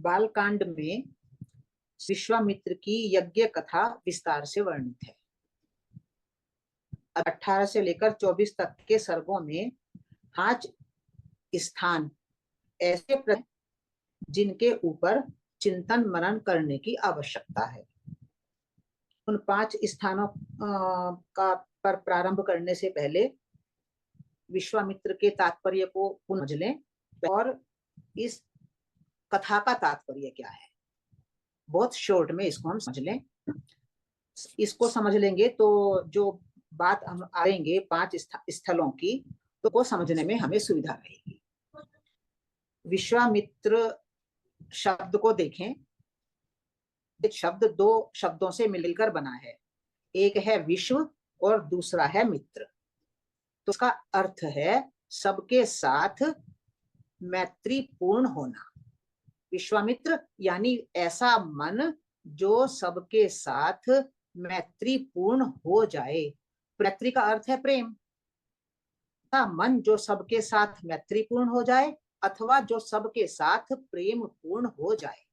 बालकांड में विश्वामित्र की यज्ञ कथा विस्तार से वर्णित है। 18 से लेकर 24 तक के सर्गों में 5 स्थान ऐसे जिनके ऊपर चिंतन मनन करने की आवश्यकता है। उन 5 स्थानों का पर प्रारंभ करने से पहले विश्वामित्र के तात्पर्य को समझ लें और इस कथा का तात्पर्य क्या है, बहुत शॉर्ट में इसको हम समझ लें। इसको समझ लेंगे तो जो बात हम आएंगे 5 स्थलों की, तो को समझने में हमें सुविधा रहेगी। विश्वामित्र शब्द को देखें, शब्द 2 शब्दों से मिलकर बना है, एक है विश्व और दूसरा है मित्र। तो इसका अर्थ है सबके साथ मैत्रीपूर्ण होना। विश्वामित्र यानी ऐसा मन जो सबके साथ मैत्रीपूर्ण हो जाए। मैत्री का अर्थ है प्रेम। मन जो सबके साथ मैत्रीपूर्ण हो जाए अथवा जो सबके साथ प्रेम पूर्ण हो जाए।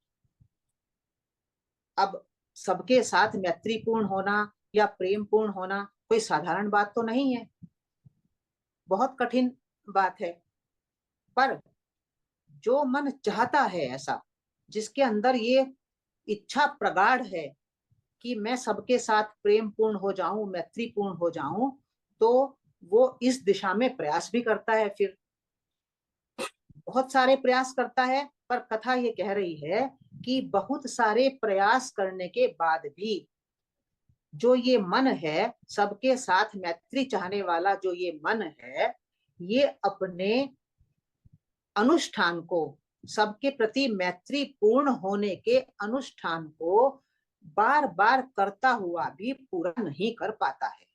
अब सबके साथ मैत्रीपूर्ण होना या प्रेम पूर्ण होना कोई साधारण बात तो नहीं है, बहुत कठिन बात है। पर जो मन चाहता है ऐसा, जिसके अंदर ये इच्छा प्रगाढ़ है कि मैं सबके साथ प्रेम पूर्ण हो जाऊं, मैत्रीपूर्ण हो जाऊं, तो वो इस दिशा में प्रयास भी करता है। फिर बहुत सारे प्रयास करता है, पर कथा ये कह रही है कि बहुत सारे प्रयास करने के बाद भी जो ये मन है, सबके साथ मैत्री चाहने वाला जो ये मन है, ये अपने अनुष्ठान को, सबके प्रति मैत्री पूर्ण होने के अनुष्ठान को बार बार करता हुआ भी पूरा नहीं कर पाता है।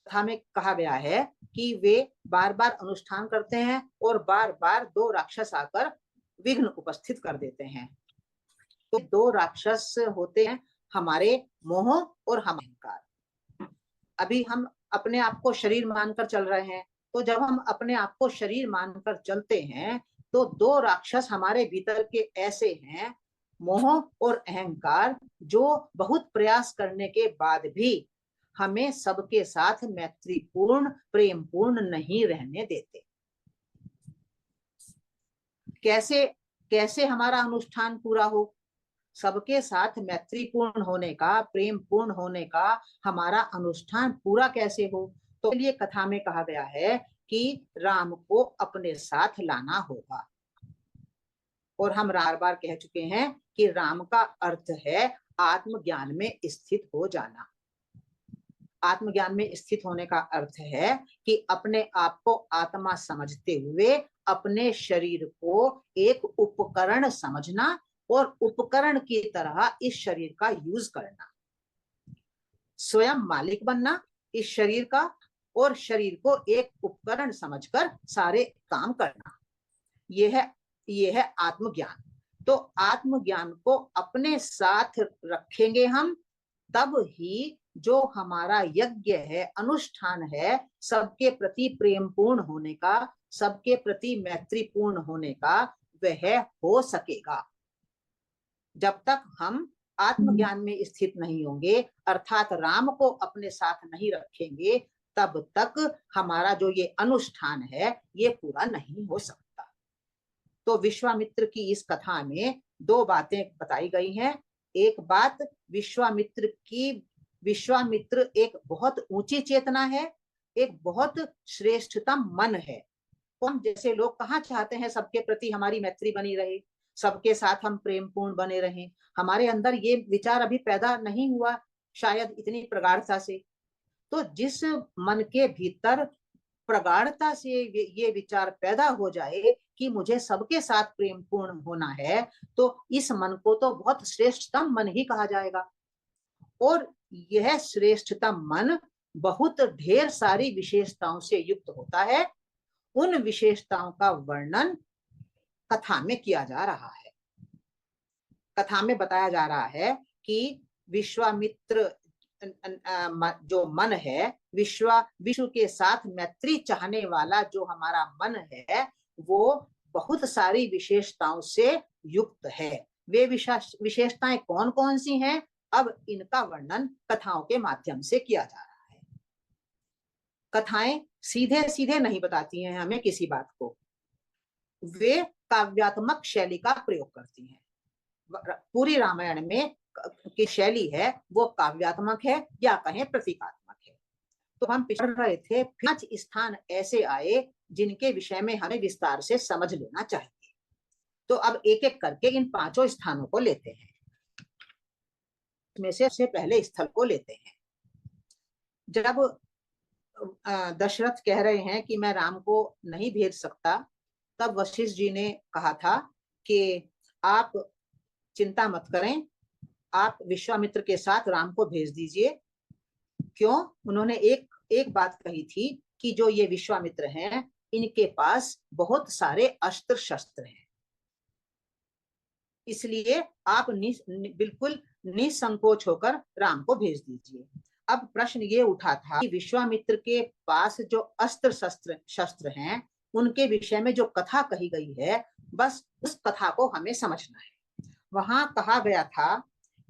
कथा में कहा गया है कि वे बार बार अनुष्ठान करते हैं और बार बार 2 राक्षस आकर विघ्न उपस्थित कर देते हैं। तो 2 राक्षस होते हैं हमारे मोह और हम अहंकार। अभी हम अपने आप को शरीर मानकर चल रहे हैं, तो जब हम अपने आप को शरीर मानकर चलते हैं तो 2 राक्षस हमारे भीतर के ऐसे हैं, मोह और अहंकार, जो बहुत प्रयास करने के बाद भी हमें सबके साथ मैत्रीपूर्ण प्रेमपूर्ण नहीं रहने देते। कैसे कैसे हमारा अनुष्ठान पूरा हो, सबके साथ मैत्रीपूर्ण होने का, प्रेम पूर्ण होने का हमारा अनुष्ठान पूरा कैसे हो? तो ये कथा में कहा गया है कि राम को अपने साथ लाना होगा। और हम बार बार कह चुके हैं कि राम का अर्थ है आत्मज्ञान में स्थित हो जाना। आत्मज्ञान में स्थित होने का अर्थ है कि अपने आप को आत्मा समझते हुए अपने शरीर को एक उपकरण समझना और उपकरण की तरह इस शरीर का यूज करना, स्वयं मालिक बनना इस शरीर का और शरीर को एक उपकरण समझकर सारे काम करना। यह है आत्मज्ञान। तो आत्मज्ञान को अपने साथ रखेंगे हम, तब ही जो हमारा यज्ञ है, अनुष्ठान है, सबके प्रति प्रेमपूर्ण होने का, सबके प्रति मैत्रीपूर्ण होने का, वह हो सकेगा। जब तक हम आत्मज्ञान में स्थित नहीं होंगे, अर्थात राम को अपने साथ नहीं रखेंगे, तब तक हमारा जो ये अनुष्ठान है ये पूरा नहीं हो सकता। तो विश्वामित्र की इस कथा में 2 बातें बताई गई हैं। एक बात, विश्वामित्र एक बहुत ऊंची चेतना है, एक बहुत श्रेष्ठतम मन है। हम जैसे लोग कहाँ चाहते हैं सबके प्रति हमारी मैत्री बनी रहे, सबके साथ हम प्रेमपूर्ण बने रहें। हमारे अंदर ये विचार अभी पैदा नहीं हुआ शायद इतनी प्रगाढ़ता से। तो जिस मन के भीतर प्रगाढ़ता से ये विचार पैदा हो जाए कि मुझे सबके साथ प्रेमपूर्ण होना है, तो इस मन को तो बहुत श्रेष्ठतम मन ही कहा जाएगा। और यह श्रेष्ठतम मन बहुत ढेर सारी विशेषताओं से युक्त होता है। उन विशेषताओं का वर्णन कथा में किया जा रहा है। कथा में बताया जा रहा है कि विश्वामित्र जो मन है, विश्व के साथ मैत्री चाहने वाला जो हमारा मन है, वो बहुत सारी विशेषताओं से युक्त है। वे विशेषताएं कौन कौन सी हैं, अब इनका वर्णन कथाओं के माध्यम से किया जा रहा है। कथाएं सीधे सीधे नहीं बताती हैं हमें किसी बात को, वे काव्यात्मक शैली का प्रयोग करती हैं। पूरी रामायण में की शैली है वो काव्यात्मक है या कहें प्रतीकात्मक है। तो हम पिछड़ रहे थे, 5 स्थान ऐसे आए जिनके विषय में हमें विस्तार से समझ लेना चाहिए। तो अब एक एक करके इन 5 स्थानों को लेते हैं। इसमें से पहले स्थल को लेते हैं। जब दशरथ कह रहे हैं कि मैं राम को नहीं भेज सकता, तब वशिष्ठ जी ने कहा था कि आप चिंता मत करें, आप विश्वामित्र के साथ राम को भेज दीजिए। क्यों? उन्होंने एक बात कही थी कि जो ये विश्वामित्र हैं, इनके पास बहुत सारे अस्त्र शस्त्र हैं, इसलिए आप बिल्कुल निसंकोच होकर राम को भेज दीजिए। अब प्रश्न ये उठा था कि विश्वामित्र के पास जो अस्त्र शस्त्र हैं, उनके विषय में जो कथा कही गई है, बस उस कथा को हमें समझना है। वहां कहा गया था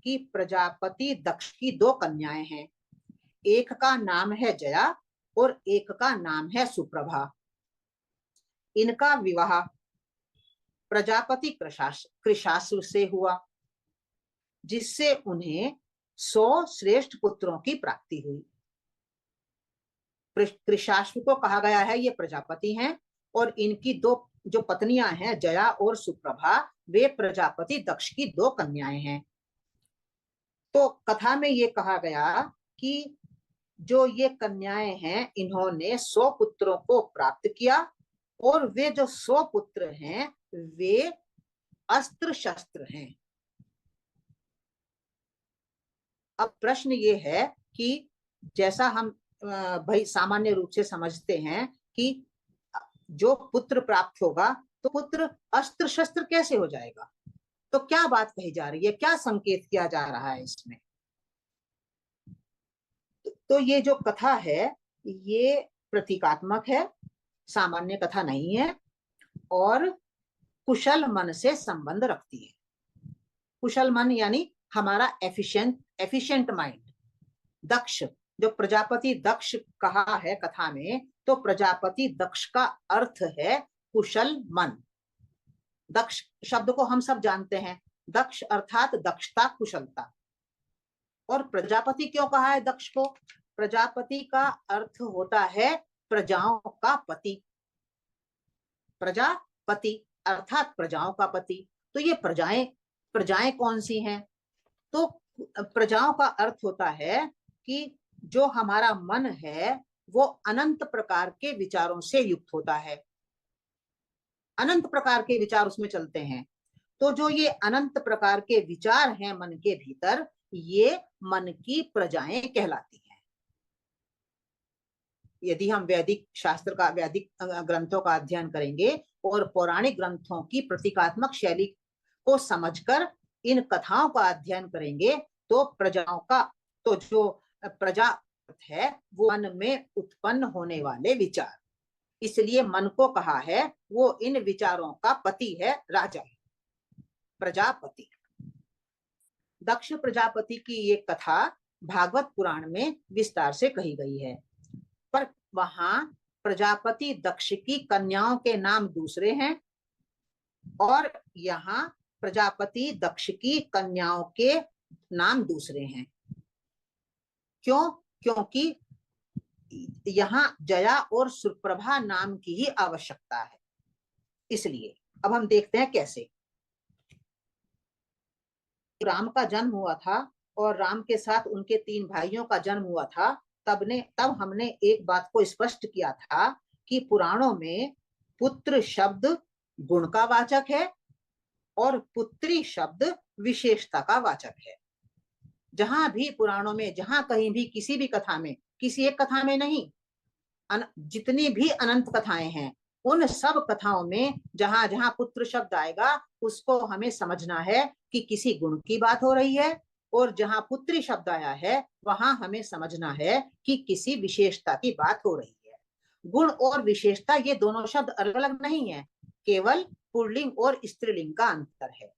कि प्रजापति दक्ष की 2 कन्याएं हैं, एक का नाम है जया और एक का नाम है सुप्रभा। इनका विवाह प्रजापति कृशाश्व से हुआ, जिससे उन्हें 100 श्रेष्ठ पुत्रों की प्राप्ति हुई। कृशाश्व को कहा गया है ये प्रजापति हैं, और इनकी 2 जो पत्नियां हैं जया और सुप्रभा, वे प्रजापति दक्ष की 2 कन्याएं हैं। तो कथा में ये कहा गया कि जो ये कन्याएं हैं, इन्होंने 100 पुत्रों को प्राप्त किया, और वे जो 100 पुत्र हैं वे अस्त्र शस्त्र हैं। अब प्रश्न ये है कि जैसा हम भाई सामान्य रूप से समझते हैं कि जो पुत्र प्राप्त होगा तो पुत्र अस्त्र शस्त्र कैसे हो जाएगा, तो क्या बात कही जा रही है, क्या संकेत किया जा रहा है इसमें? तो ये जो कथा है ये प्रतीकात्मक है, सामान्य कथा नहीं है, और कुशल मन से संबंध रखती है। कुशल मन यानी हमारा एफिशिएंट माइंड। दक्ष, जो प्रजापति दक्ष कहा है कथा में, तो प्रजापति दक्ष का अर्थ है कुशल मन। दक्ष शब्द को हम सब जानते हैं, दक्ष अर्थात दक्षता, कुशलता। और प्रजापति क्यों कहा है दक्ष को? प्रजापति का अर्थ होता है प्रजाओं का पति। प्रजापति अर्थात प्रजाओं का पति। तो ये प्रजाएं कौन सी हैं? तो प्रजाओं का अर्थ होता है कि जो हमारा मन है वो अनंत प्रकार के विचारों से युक्त होता है, अनंत प्रकार के विचार उसमें चलते हैं। तो जो ये अनंत प्रकार के विचार हैं मन के भीतर, ये मन की प्रजाएं कहलाती हैं। यदि हम वैदिक ग्रंथों का अध्ययन करेंगे और पौराणिक ग्रंथों की प्रतीकात्मक शैली को समझकर इन कथाओं का अध्ययन करेंगे, तो प्रजाओं का, तो जो प्रजा है वो मन में उत्पन्न होने वाले विचार, इसलिए मन को कहा है वो इन विचारों का पति है, राजा, प्रजापति। दक्ष प्रजापति की ये कथा भागवत पुराण में विस्तार से कही गई है, पर वहां प्रजापति दक्ष की कन्याओं के नाम दूसरे हैं, और यहाँ प्रजापति दक्ष की कन्याओं के नाम दूसरे हैं। क्यों? क्योंकि यहाँ जया और सुप्रभा नाम की ही आवश्यकता है, इसलिए। अब हम देखते हैं कैसे। राम का जन्म हुआ था और राम के साथ उनके 3 भाइयों का जन्म हुआ था, तब हमने एक बात को स्पष्ट किया था कि पुराणों में पुत्र शब्द गुण का वाचक है और पुत्री शब्द विशेषता का वाचक है। जहां भी पुराणों में, जहां कहीं भी, किसी भी कथा में, किसी एक कथा में नहीं, जितनी भी अनंत कथाएं हैं, उन सब कथाओं में जहां जहां पुत्र शब्द आएगा उसको हमें समझना है कि किसी गुण की बात हो रही है, और जहां पुत्री शब्द आया है वहां हमें समझना है कि किसी विशेषता की बात हो रही है। गुण और विशेषता ये दोनों शब्द अलग अलग नहीं है, केवल पुल्लिंग और स्त्रीलिंग का अंतर है।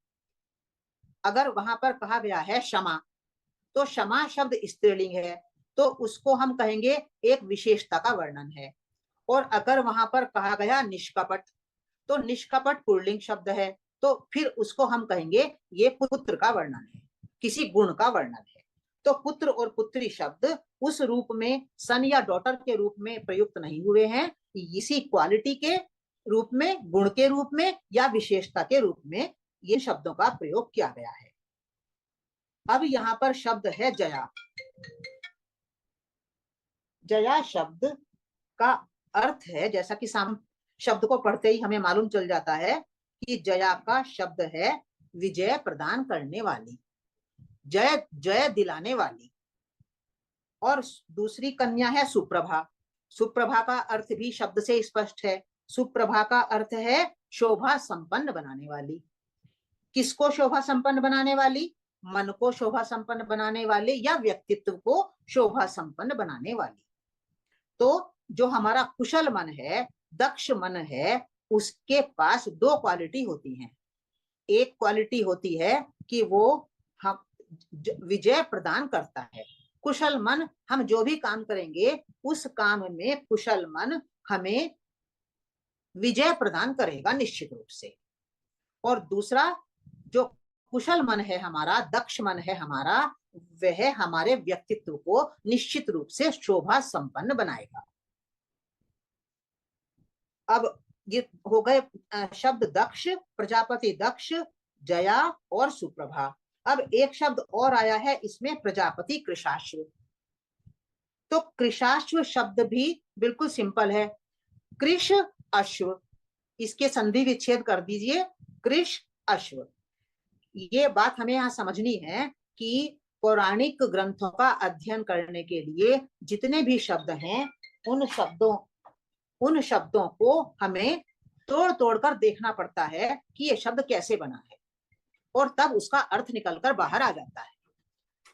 अगर वहां पर कहा गया है क्षमा, तो क्षमा शब्द स्त्रीलिंग है, तो उसको हम कहेंगे एक विशेषता का वर्णन है। और अगर वहां पर कहा गया निष्कपट, तो निष्कपट पुल्लिंग शब्द है, तो फिर उसको हम कहेंगे ये पुत्र का वर्णन है, किसी गुण का वर्णन है। तो पुत्र और पुत्री शब्द उस रूप में सन या डॉटर के रूप में प्रयुक्त नहीं हुए हैं, इसी क्वालिटी के रूप में, गुण के रूप में या विशेषता के रूप में ये शब्दों का प्रयोग किया गया है। अब यहाँ पर शब्द है जया। जया शब्द का अर्थ है, जैसा कि शब्द को पढ़ते ही हमें मालूम चल जाता है कि जया का शब्द है विजय प्रदान करने वाली, जय जय दिलाने वाली। और दूसरी कन्या है सुप्रभा। सुप्रभा का अर्थ भी शब्द से स्पष्ट है। सुप्रभा का अर्थ है शोभा संपन्न बनाने वाली। किसको शोभा संपन्न बनाने वाली? मन को शोभा संपन्न बनाने वाली या व्यक्तित्व को शोभा संपन्न बनाने वाली। तो जो हमारा कुशल मन है, दक्ष मन है, उसके पास दो क्वालिटी होती हैं। एक क्वालिटी होती है कि वो हम विजय प्रदान करता है। कुशल मन, हम जो भी काम करेंगे उस काम में कुशल मन हमें विजय प्रदान करेगा निश्चित रूप से। और दूसरा जो कुशल मन है हमारा, दक्ष मन है हमारा, वह हमारे व्यक्तित्व को निश्चित रूप से शोभा संपन्न बनाएगा। अब ये हो गए शब्द दक्ष, प्रजापति दक्ष, जया और सुप्रभा। अब एक शब्द और आया है इसमें, प्रजापति कृशाश्व। तो कृशाश्व शब्द भी बिल्कुल सिंपल है, कृष अश्व, इसके संधि विच्छेद कर दीजिए, कृष अश्व। ये बात हमें यहाँ समझनी है कि पौराणिक ग्रंथों का अध्ययन करने के लिए जितने भी शब्द हैं उन शब्दों को हमें तोड़ तोड़ कर देखना पड़ता है कि ये शब्द कैसे बना है, और तब उसका अर्थ निकलकर बाहर आ जाता है।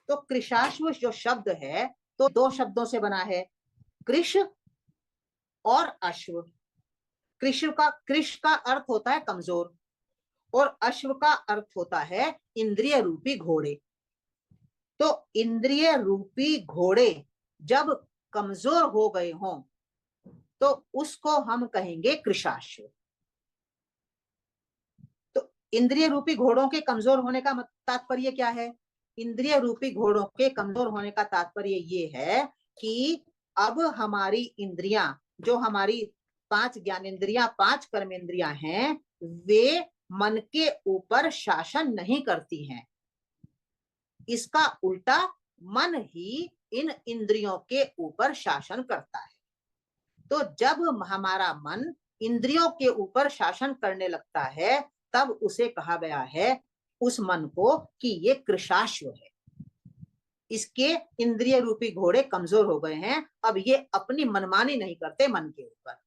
तो कृशाश्व जो शब्द है तो दो शब्दों से बना है, कृष और अश्व। कृष का अर्थ होता है कमजोर, और अश्व का अर्थ होता है इंद्रिय रूपी घोड़े। तो इंद्रिय रूपी घोड़े जब कमजोर हो गए हों तो उसको हम कहेंगे कृशाश्व। तो इंद्रिय रूपी घोड़ों के कमजोर होने का तात्पर्य क्या है? इंद्रिय रूपी घोड़ों के कमजोर होने का तात्पर्य ये है कि अब हमारी इंद्रियां, जो हमारी 5 ज्ञानेंद्रियां, 5 कर्मेंद्रियां हैं, वे मन के ऊपर शासन नहीं करती हैं। इसका उल्टा मन ही इन इंद्रियों के ऊपर शासन करता है। तो जब हमारा मन इंद्रियों के ऊपर शासन करने लगता है तब उसे कहा गया है, उस मन को, कि ये कृशाश्व है। इसके इंद्रिय रूपी घोड़े कमजोर हो गए हैं, अब ये अपनी मनमानी नहीं करते मन के ऊपर।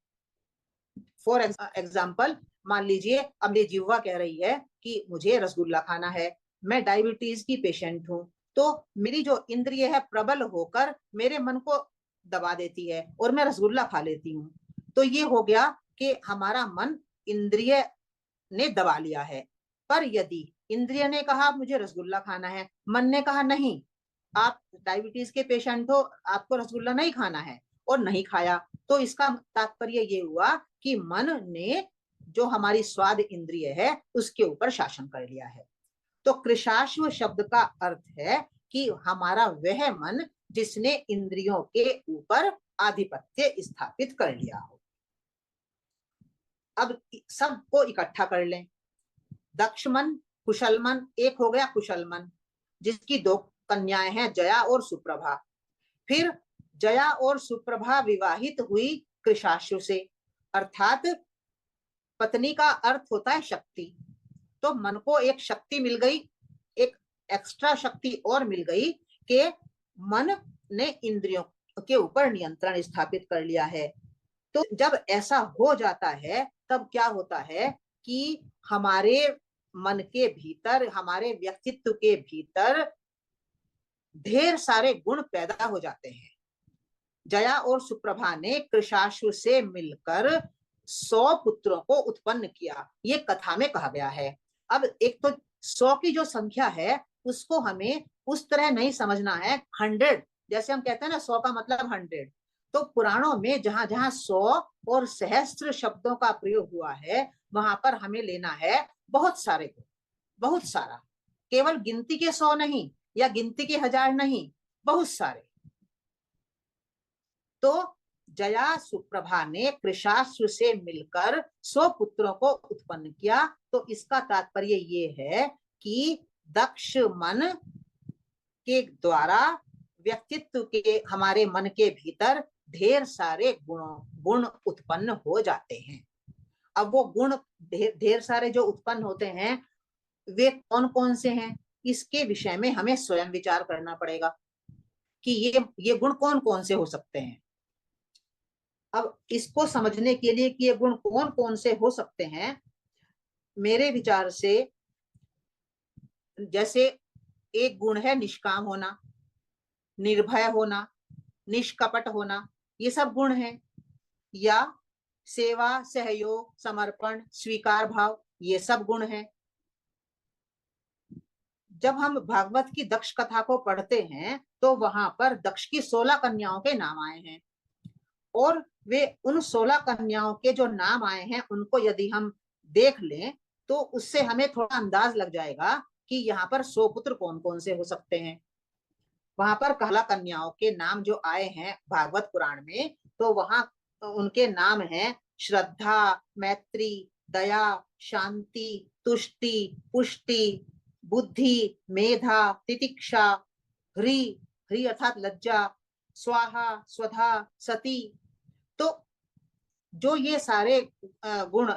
फॉर एग्जाम्पल, मान लीजिए अब ये जिह्वा कह रही है कि मुझे रसगुल्ला खाना है, मैं डायबिटीज की पेशेंट हूँ, तो मेरी जो इंद्रिय है प्रबल होकर मेरे मन को दबा देती है और मैं रसगुल्ला खा लेती हूँ। तो ये हो गया कि हमारा मन इंद्रिय ने दबा लिया है। पर यदि इंद्रिय ने कहा मुझे रसगुल्ला खाना है, मन ने कहा नहीं, आप डायबिटीज के पेशेंट हो, आपको रसगुल्ला नहीं खाना है, और नहीं खाया, तो इसका तात्पर्य ये हुआ कि मन ने जो हमारी स्वाद इंद्रिय है उसके ऊपर शासन कर लिया है। तो कृशाश्व शब्द का अर्थ है कि हमारा वह मन जिसने इंद्रियों के ऊपर आधिपत्य स्थापित कर लिया हो। अब सबको इकट्ठा कर लें, दक्ष मन, कुशल मन, एक हो गया कुशल मन जिसकी 2 कन्याएं हैं, जया और सुप्रभा। फिर जया और सुप्रभा विवाहित हुई कृशाश्व से, अर्थात पत्नी का अर्थ होता है शक्ति। तो मन को एक शक्ति मिल गई, एक एक्स्ट्रा शक्ति और मिल गई कि मन ने इंद्रियों के ऊपर नियंत्रण स्थापित कर लिया है। तो जब ऐसा हो जाता है तब क्या होता है कि हमारे मन के भीतर, हमारे व्यक्तित्व के भीतर ढेर सारे गुण पैदा हो जाते हैं। जया और सुप्रभा ने कृशाश्व से मिलकर 100 पुत्रों को उत्पन्न किया, ये कथा में कहा गया है। अब एक तो 100 की जो संख्या है उसको हमें उस तरह नहीं समझना है 100, जैसे हम कहते हैं ना 100 का मतलब 100। तो पुराणों में जहां जहां 100 और सहस्त्र शब्दों का प्रयोग हुआ है वहां पर हमें लेना है बहुत सारे को, बहुत सारा, केवल गिनती के 100 नहीं या गिनती के 1000 नहीं, बहुत सारे। तो जया सुप्रभा ने कृशाश्व से मिलकर 100 पुत्रों को उत्पन्न किया। तो इसका तात्पर्य ये है कि दक्ष मन के द्वारा व्यक्तित्व के हमारे मन के भीतर ढेर सारे गुण उत्पन्न हो जाते हैं। अब वो गुण ढेर सारे जो उत्पन्न होते हैं वे कौन कौन से हैं, इसके विषय में हमें स्वयं विचार करना पड़ेगा कि ये गुण कौन कौन से हो सकते हैं। अब इसको समझने के लिए कि ये गुण कौन कौन से हो सकते हैं, मेरे विचार से जैसे एक गुण है निष्काम होना, निर्भय होना, निष्कपट होना, ये सब गुण हैं। या सेवा, सहयोग, समर्पण, स्वीकार भाव, ये सब गुण हैं। जब हम भागवत की दक्ष कथा को पढ़ते हैं तो वहां पर दक्ष की 16 कन्याओं के नाम आए हैं, और वे उन 16 कन्याओं के जो नाम आए हैं उनको यदि हम देख लें तो उससे हमें थोड़ा अंदाज लग जाएगा कि यहाँ पर 100 पुत्र कौन कौन से हो सकते हैं। वहां पर कहला कन्याओं के नाम जो आए हैं भागवत पुराण में, तो वहां उनके नाम हैं श्रद्धा, मैत्री, दया, शांति, तुष्टि, पुष्टि, बुद्धि, मेधा, तितिक्षा, ह्री, ह्री अर्थात लज्जा, स्वाहा, स्वधा, सती। तो जो ये सारे गुण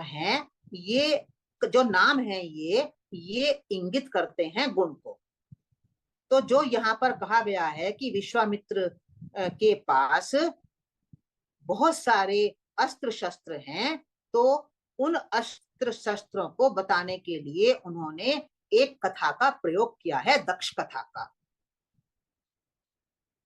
हैं, ये जो नाम है ये इंगित करते हैं गुण को। तो जो यहाँ पर कहा गया है कि विश्वामित्र के पास बहुत सारे अस्त्र शस्त्र हैं, तो उन अस्त्र शस्त्रों को बताने के लिए उन्होंने एक कथा का प्रयोग किया है, दक्ष कथा का।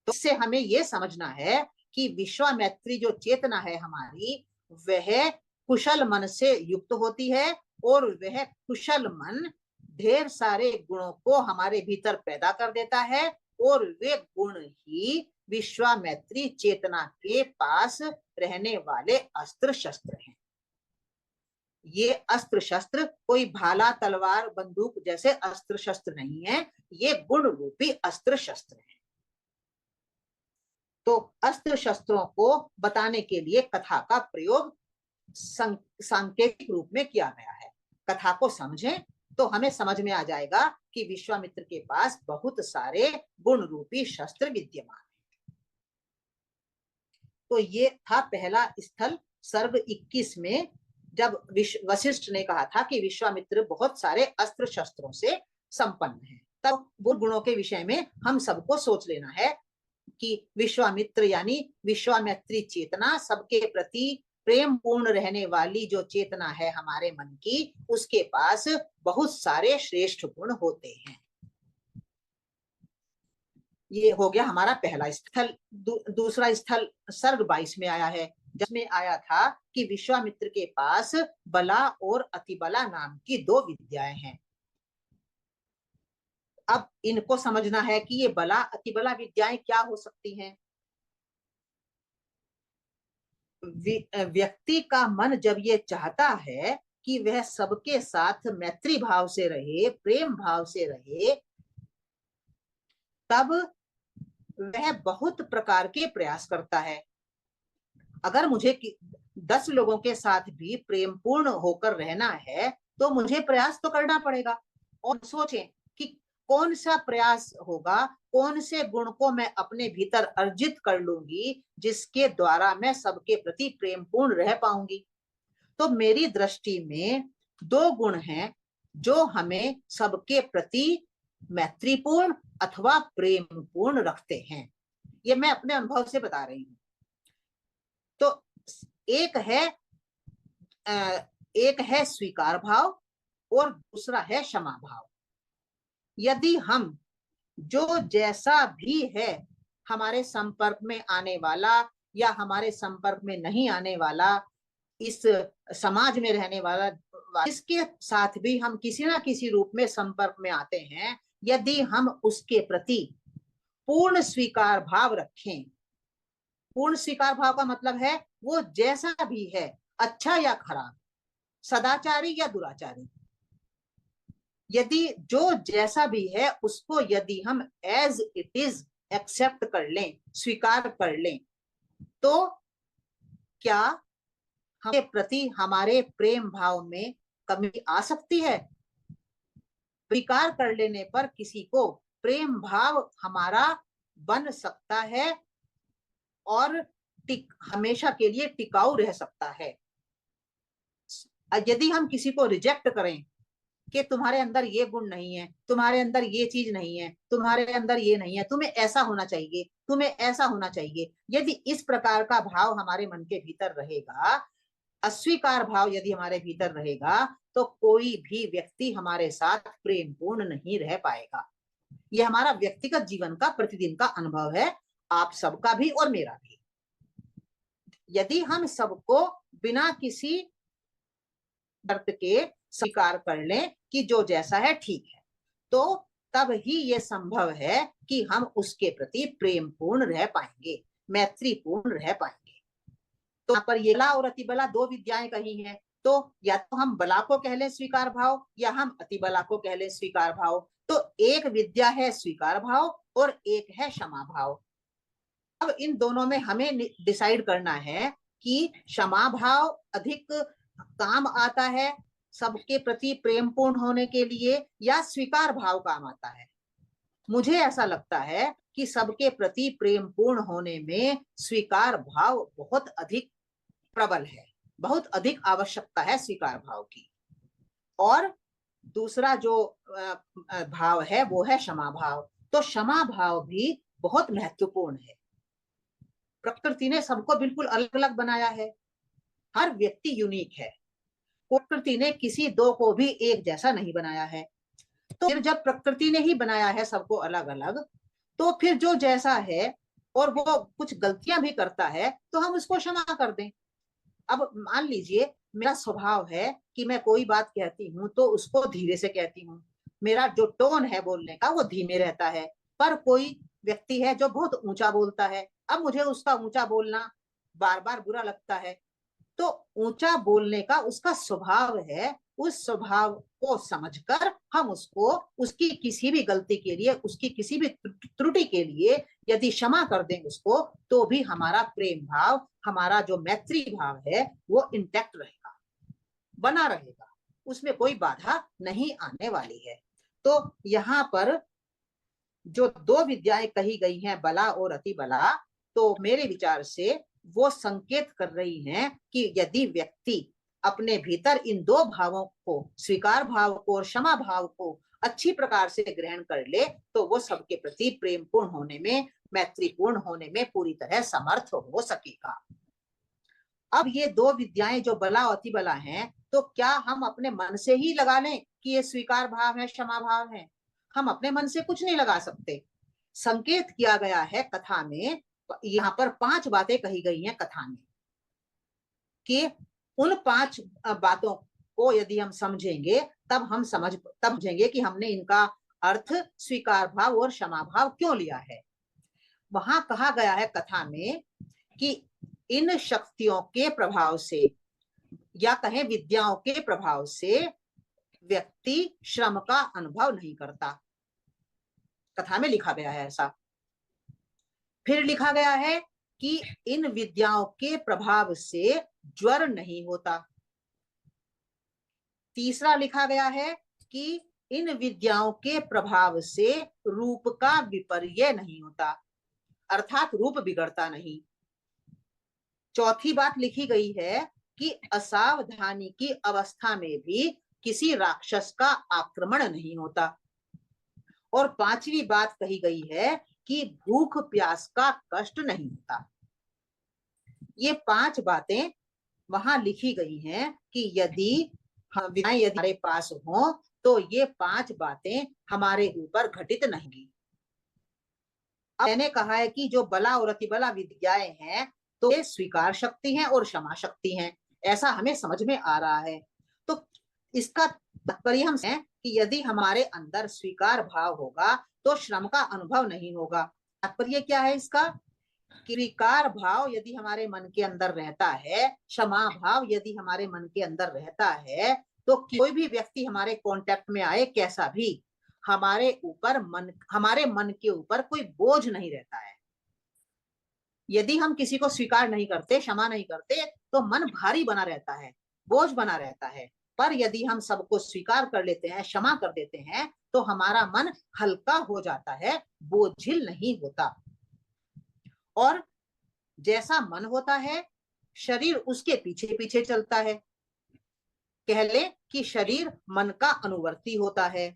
तो इससे हमें यह समझना है कि विश्वामित्री जो चेतना है हमारी, वह कुशल मन से युक्त होती है, और वह कुशल मन ढेर सारे गुणों को हमारे भीतर पैदा कर देता है, और वे गुण ही विश्वामित्री चेतना के पास रहने वाले अस्त्र शस्त्र हैं। ये अस्त्र शस्त्र कोई भाला, तलवार, बंदूक जैसे अस्त्र शस्त्र नहीं है, ये गुण रूपी अस्त्र शस्त्र हैं। तो अस्त्र शस्त्रों को बताने के लिए कथा का प्रयोग सांकेतिक रूप में किया गया है। कथा को समझें तो हमें समझ में आ जाएगा कि विश्वामित्र के पास बहुत सारे गुण रूपी शस्त्र विद्यमान हैं। तो ये था पहला स्थल सर्ग 21 में, जब वशिष्ठ ने कहा था कि विश्वामित्र बहुत सारे अस्त्र शस्त्रों से संपन्न है। तब वो गुणों के विषय में हम सबको सोच लेना है कि विश्वामित्र यानी विश्वामित्री चेतना, सबके प्रति प्रेम पूर्ण रहने वाली जो चेतना है हमारे मन की, उसके पास बहुत सारे श्रेष्ठ गुण होते हैं। ये हो गया हमारा पहला स्थल। दूसरा स्थल सर्ग 22 में आया है, जिसमें आया था कि विश्वामित्र के पास बला और अतिबला नाम की 2 विद्याएं हैं। अब इनको समझना है कि ये बला अतिबला विद्याएं क्या हो सकती हैं। व्यक्ति का मन जब ये चाहता है कि वह सबके साथ मैत्री भाव से रहे, प्रेम भाव से रहे, तब वह बहुत प्रकार के प्रयास करता है। अगर मुझे 10 लोगों के साथ भी प्रेम पूर्ण होकर रहना है तो मुझे प्रयास तो करना पड़ेगा। और सोचें कि कौन सा प्रयास होगा, कौन से गुण को मैं अपने भीतर अर्जित कर लूंगी जिसके द्वारा मैं सबके प्रति प्रेम पूर्ण रह पाऊंगी। तो मेरी दृष्टि में 2 गुण हैं जो हमें सबके प्रति मैत्रीपूर्ण अथवा प्रेम पूर्ण रखते हैं। ये मैं अपने अनुभव से बता रही हूं। तो एक है स्वीकार भाव और दूसरा है क्षमा भाव। यदि हम जो जैसा भी है हमारे संपर्क में आने वाला या हमारे संपर्क में नहीं आने वाला, इस समाज में रहने वाला, इसके साथ भी हम किसी ना किसी रूप में संपर्क में आते हैं, यदि हम उसके प्रति पूर्ण स्वीकार भाव रखें। पूर्ण स्वीकार भाव का मतलब है वो जैसा भी है, अच्छा या खराब, सदाचारी या दुराचारी, यदि जो जैसा भी है उसको यदि हम एज इट इज एक्सेप्ट कर लें, स्वीकार कर लें, तो क्या हमारे प्रति हमारे प्रेम भाव में कमी आ सकती है? स्वीकार कर लेने पर किसी को प्रेम भाव हमारा बन सकता है और हमेशा के लिए टिकाऊ रह सकता है। यदि हम किसी को रिजेक्ट करें कि तुम्हारे अंदर ये गुण नहीं है, तुम्हारे अंदर ये चीज नहीं है, तुम्हारे अंदर ये नहीं है, तुम्हें ऐसा होना चाहिए, तुम्हें ऐसा होना चाहिए, यदि इस प्रकार का भाव हमारे मन के भीतर रहेगा, अस्वीकार भाव यदि हमारे भीतर रहेगा, तो कोई भी व्यक्ति हमारे साथ प्रेम पूर्ण नहीं रह पाएगा। यह हमारा व्यक्तिगत जीवन का प्रतिदिन का अनुभव है, आप सबका भी और मेरा भी। यदि हम सबको बिना किसी शर्त के स्वीकार कर लें कि जो जैसा है ठीक है, तो तब ही ये संभव है कि हम उसके प्रति प्रेम पूर्ण रह पाएंगे, मैत्री पूर्ण रह पाएंगे। तो यहाँ पर ये बला और अति बला दो विद्याएं कही हैं, तो या तो हम बला को कह लें स्वीकार भाव, या हम अति बला को कह लें स्वीकार भाव। तो एक विद्या है स्वीकार भाव और एक है क्षमा भाव। अब इन दोनों में हमें डिसाइड करना है कि क्षमा भाव अधिक काम आता है सबके प्रति प्रेम पूर्ण होने के लिए, या स्वीकार भाव काम आता है। मुझे ऐसा लगता है कि सबके प्रति प्रेम पूर्ण होने में स्वीकार भाव बहुत अधिक प्रबल है, बहुत अधिक आवश्यकता है स्वीकार भाव की। और दूसरा जो भाव है वो है क्षमा भाव। तो क्षमा भाव भी बहुत महत्वपूर्ण है। प्रकृति ने सबको बिल्कुल अलग अलग बनाया है, हर व्यक्ति यूनिक है। प्रकृति ने किसी दो को भी एक जैसा नहीं बनाया है। तो फिर जब प्रकृति ने ही बनाया है सबको अलग अलग, तो फिर जो जैसा है और वो कुछ गलतियां भी करता है तो हम उसको क्षमा कर दें। अब मान लीजिए मेरा स्वभाव है कि मैं कोई बात कहती हूँ तो उसको धीरे से कहती हूँ, मेरा जो टोन है बोलने का वो धीमे रहता है। पर कोई व्यक्ति है जो बहुत ऊंचा बोलता है, अब मुझे उसका ऊंचा बोलना बार बार बुरा लगता है। तो ऊंचा बोलने का उसका स्वभाव है, उस स्वभाव को समझकर हम उसको उसकी किसी भी गलती के लिए, उसकी किसी भी त्रुटि के लिए यदि क्षमा कर दें उसको, तो भी हमारा प्रेम भाव, हमारा जो मैत्री भाव है वो इंटैक्ट रहेगा, बना रहेगा, उसमें कोई बाधा नहीं आने वाली है। तो यहाँ पर जो दो विद्याएं कही गई हैं, बला और अति बला, तो मेरे विचार से वो संकेत कर रही हैं कि यदि व्यक्ति अपने भीतर इन दो भावों को, स्वीकार भाव को और क्षमा भाव को अच्छी प्रकार से ग्रहण कर ले, तो वो सबके प्रति प्रेम पूर्ण होने में, मैत्रीपूर्ण होने में पूरी तरह समर्थ हो सकेगा। अब ये दो विद्याएं जो बला और अति बला हैं, तो क्या हम अपने मन से ही लगा लें कि ये स्वीकार भाव है, क्षमा भाव है? हम अपने मन से कुछ नहीं लगा सकते। संकेत किया गया है कथा में, यहाँ पर 5 बातें कही गई हैं कथा में, कि उन 5 बातों को यदि हम समझेंगे तब समझेंगे कि हमने इनका अर्थ स्वीकार भाव और क्षमा भाव क्यों लिया है। वहां कहा गया है कथा में कि इन शक्तियों के प्रभाव से, या कहें विद्याओं के प्रभाव से, व्यक्ति श्रम का अनुभव नहीं करता। कथा में लिखा गया है ऐसा। फिर लिखा गया है कि इन विद्याओं के प्रभाव से ज्वर नहीं होता। तीसरा लिखा गया है कि इन विद्याओं के प्रभाव से रूप का विपर्य नहीं होता, अर्थात रूप बिगड़ता नहीं। चौथी बात लिखी गई है कि असावधानी की अवस्था में भी किसी राक्षस का आक्रमण नहीं होता। और 5वीं बात कही गई है कि भूख प्यास का कष्ट नहीं होता। ये 5 बातें वहां लिखी गई हैं कि यदि हमारे पास हो तो ये 5 बातें हमारे ऊपर घटित नहीं होंगी। मैंने कहा है कि जो बला और अति बला विद्याएं हैं, तो ये स्वीकार शक्ति हैं और क्षमा शक्ति हैं। ऐसा हमें समझ में आ रहा है। तो इसका तात्पर्य हम है कि यदि हमारे अंदर स्वीकार भाव होगा तो श्रम का अनुभव नहीं होगा। तात्पर्य क्या है इसका? स्वीकार भाव यदि हमारे मन के अंदर रहता है, क्षमा भाव यदि हमारे मन के अंदर रहता है, तो कोई भी व्यक्ति हमारे कांटेक्ट में आए कैसा भी, हमारे मन के ऊपर कोई बोझ नहीं रहता है। यदि हम किसी को स्वीकार नहीं करते, क्षमा नहीं करते, तो मन भारी बना रहता है, बोझ बना रहता है। पर यदि हम सबको स्वीकार कर लेते हैं, क्षमा कर देते हैं, तो हमारा मन हल्का हो जाता है, बोझिल नहीं होता। और जैसा मन होता है, शरीर उसके पीछे पीछे चलता है। कह ले कि शरीर मन का अनुवर्ती होता है।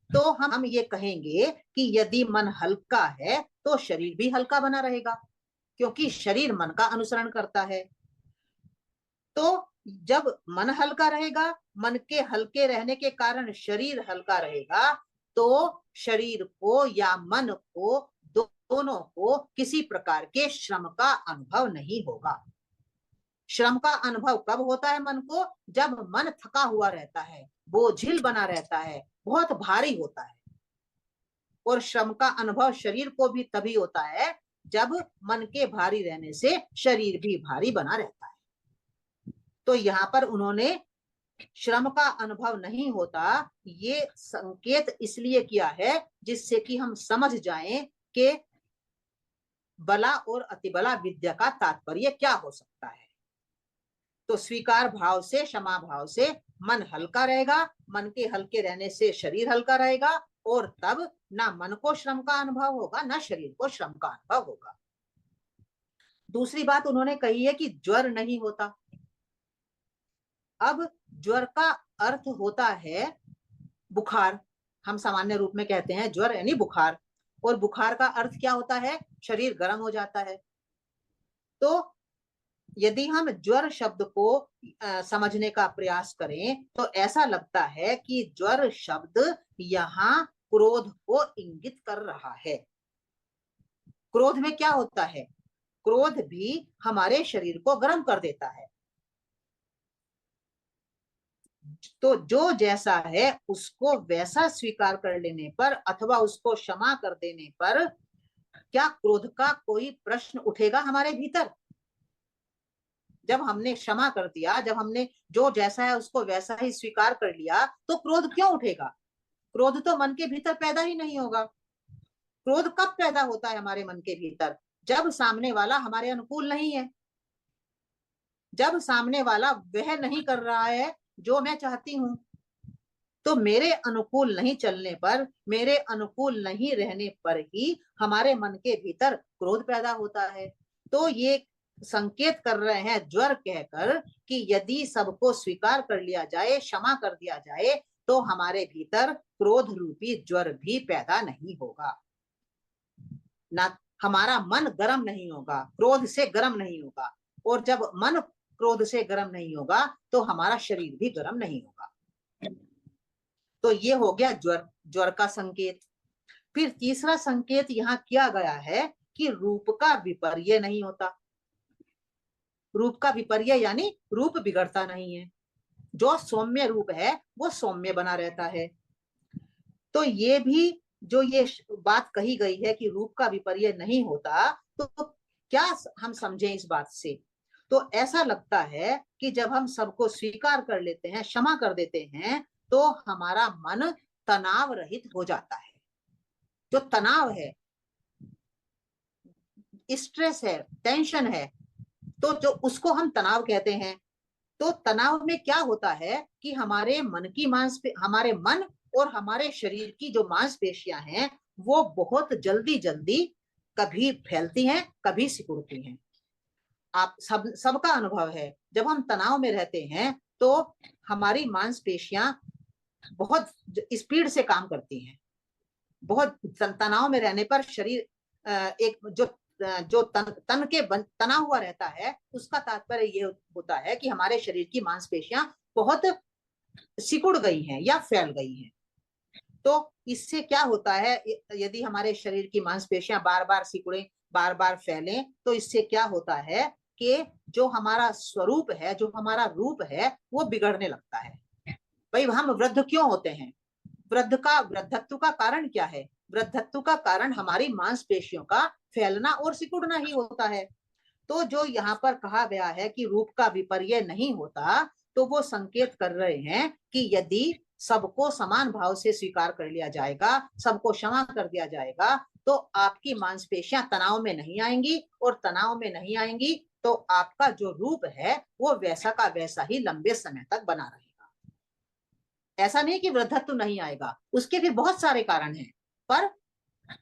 तो हम ये कहेंगे कि यदि मन हल्का है तो शरीर भी हल्का बना रहेगा, क्योंकि शरीर मन का अनुसरण करता है। तो जब मन हल्का रहेगा, मन के हल्के रहने के कारण शरीर हल्का रहेगा, तो शरीर को या मन को, दोनों को किसी प्रकार के श्रम का अनुभव नहीं होगा। श्रम का अनुभव कब होता है मन को? जब मन थका हुआ रहता है, बोझिल बना रहता है, बहुत भारी होता है। और श्रम का अनुभव शरीर को भी तभी होता है जब मन के भारी रहने से शरीर भी भारी बना रहता है। तो यहाँ पर उन्होंने श्रम का अनुभव नहीं होता, ये संकेत इसलिए किया है जिससे कि हम समझ जाएं कि बला और अतिबला विद्या का तात्पर्य क्या हो सकता है। तो स्वीकार भाव से, क्षमा भाव से मन हल्का रहेगा, मन के हल्के रहने से शरीर हल्का रहेगा, और तब ना मन को श्रम का अनुभव होगा, ना शरीर को श्रम का अनुभव होगा। दूसरी बात उन्होंने कही है कि ज्वर नहीं होता। अब ज्वर का अर्थ होता है बुखार। हम सामान्य रूप में कहते हैं ज्वर यानी बुखार, और बुखार का अर्थ क्या होता है? शरीर गर्म हो जाता है। तो यदि हम ज्वर शब्द को समझने का प्रयास करें तो ऐसा लगता है कि ज्वर शब्द यहाँ क्रोध को इंगित कर रहा है। क्रोध में क्या होता है? क्रोध भी हमारे शरीर को गर्म कर देता है। तो जो जैसा है उसको वैसा स्वीकार कर लेने पर अथवा उसको क्षमा कर देने पर क्या क्रोध का कोई प्रश्न उठेगा हमारे भीतर? जब हमने क्षमा कर दिया, जब हमने जो जैसा है उसको वैसा ही स्वीकार कर लिया, तो क्रोध क्यों उठेगा? क्रोध तो मन के भीतर पैदा ही नहीं होगा। क्रोध कब पैदा होता है हमारे मन के भीतर? जब सामने वाला हमारे अनुकूल नहीं है, जब सामने वाला वह नहीं कर रहा है जो मैं चाहती हूं। तो मेरे अनुकूल नहीं चलने पर, मेरे अनुकूल नहीं रहने पर ही हमारे मन के भीतर क्रोध पैदा होता है। तो ये संकेत कर रहे हैं ज्वर कहकर कि यदि सबको स्वीकार कर लिया जाए, क्षमा कर दिया जाए, तो हमारे भीतर क्रोध रूपी ज्वर भी पैदा नहीं होगा। ना हमारा मन गर्म नहीं होगा, क्रोध से गर्म नहीं होगा, और जब मन क्रोध से गर्म नहीं होगा तो हमारा शरीर भी गर्म नहीं होगा। तो ये हो गया ज्वर, ज्वर का संकेत। फिर तीसरा संकेत यहाँ किया गया है कि रूप का विपर्य नहीं होता। रूप का विपर्य यानी रूप बिगड़ता नहीं है, जो सौम्य रूप है वो सौम्य बना रहता है। तो ये भी जो ये बात कही गई है कि रूप का विपर्य नहीं होता, तो क्या हम समझें इस बात से? तो ऐसा लगता है कि जब हम सबको स्वीकार कर लेते हैं, क्षमा कर देते हैं, तो हमारा मन तनाव रहित हो जाता है। जो तनाव है, स्ट्रेस है, टेंशन है, तो जो उसको हम तनाव कहते हैं। तो तनाव में क्या होता है कि हमारे मन और हमारे शरीर की जो मांसपेशियां हैं वो बहुत जल्दी जल्दी कभी फैलती हैं, कभी सिकुड़ती हैं। आप सबका अनुभव है, जब हम तनाव में रहते हैं तो हमारी मांसपेशियां बहुत स्पीड से काम करती हैं। बहुत तनाव में रहने पर शरीर एक जो तन के तना हुआ रहता है, उसका तात्पर्य ये होता है कि हमारे शरीर की मांसपेशियां बहुत सिकुड़ गई हैं या फैल गई हैं। तो इससे क्या होता है, यदि हमारे शरीर की मांसपेशियां बार बार सिकुड़े, बार बार फैलें, तो इससे क्या होता है कि जो हमारा स्वरूप है, जो हमारा रूप है, वो बिगड़ने लगता है। भाई हम वृद्ध क्यों होते हैं? वृद्धत्व का कारण क्या है? वृद्धत्व का कारण हमारी मांसपेशियों का फैलना और सिकुड़ना ही होता है। तो जो यहाँ पर कहा गया है कि रूप का विपर्य नहीं होता, तो वो संकेत कर रहे हैं कि यदि सबको समान भाव से स्वीकार कर लिया जाएगा, सबको क्षमा कर दिया जाएगा, तो आपकी मांसपेशियां तनाव में नहीं आएंगी, और तनाव में नहीं आएंगी तो आपका जो रूप है वो वैसा का वैसा ही लंबे समय तक बना रहेगा। ऐसा नहीं कि वृद्धत्व नहीं आएगा, उसके भी बहुत सारे कारण हैं, पर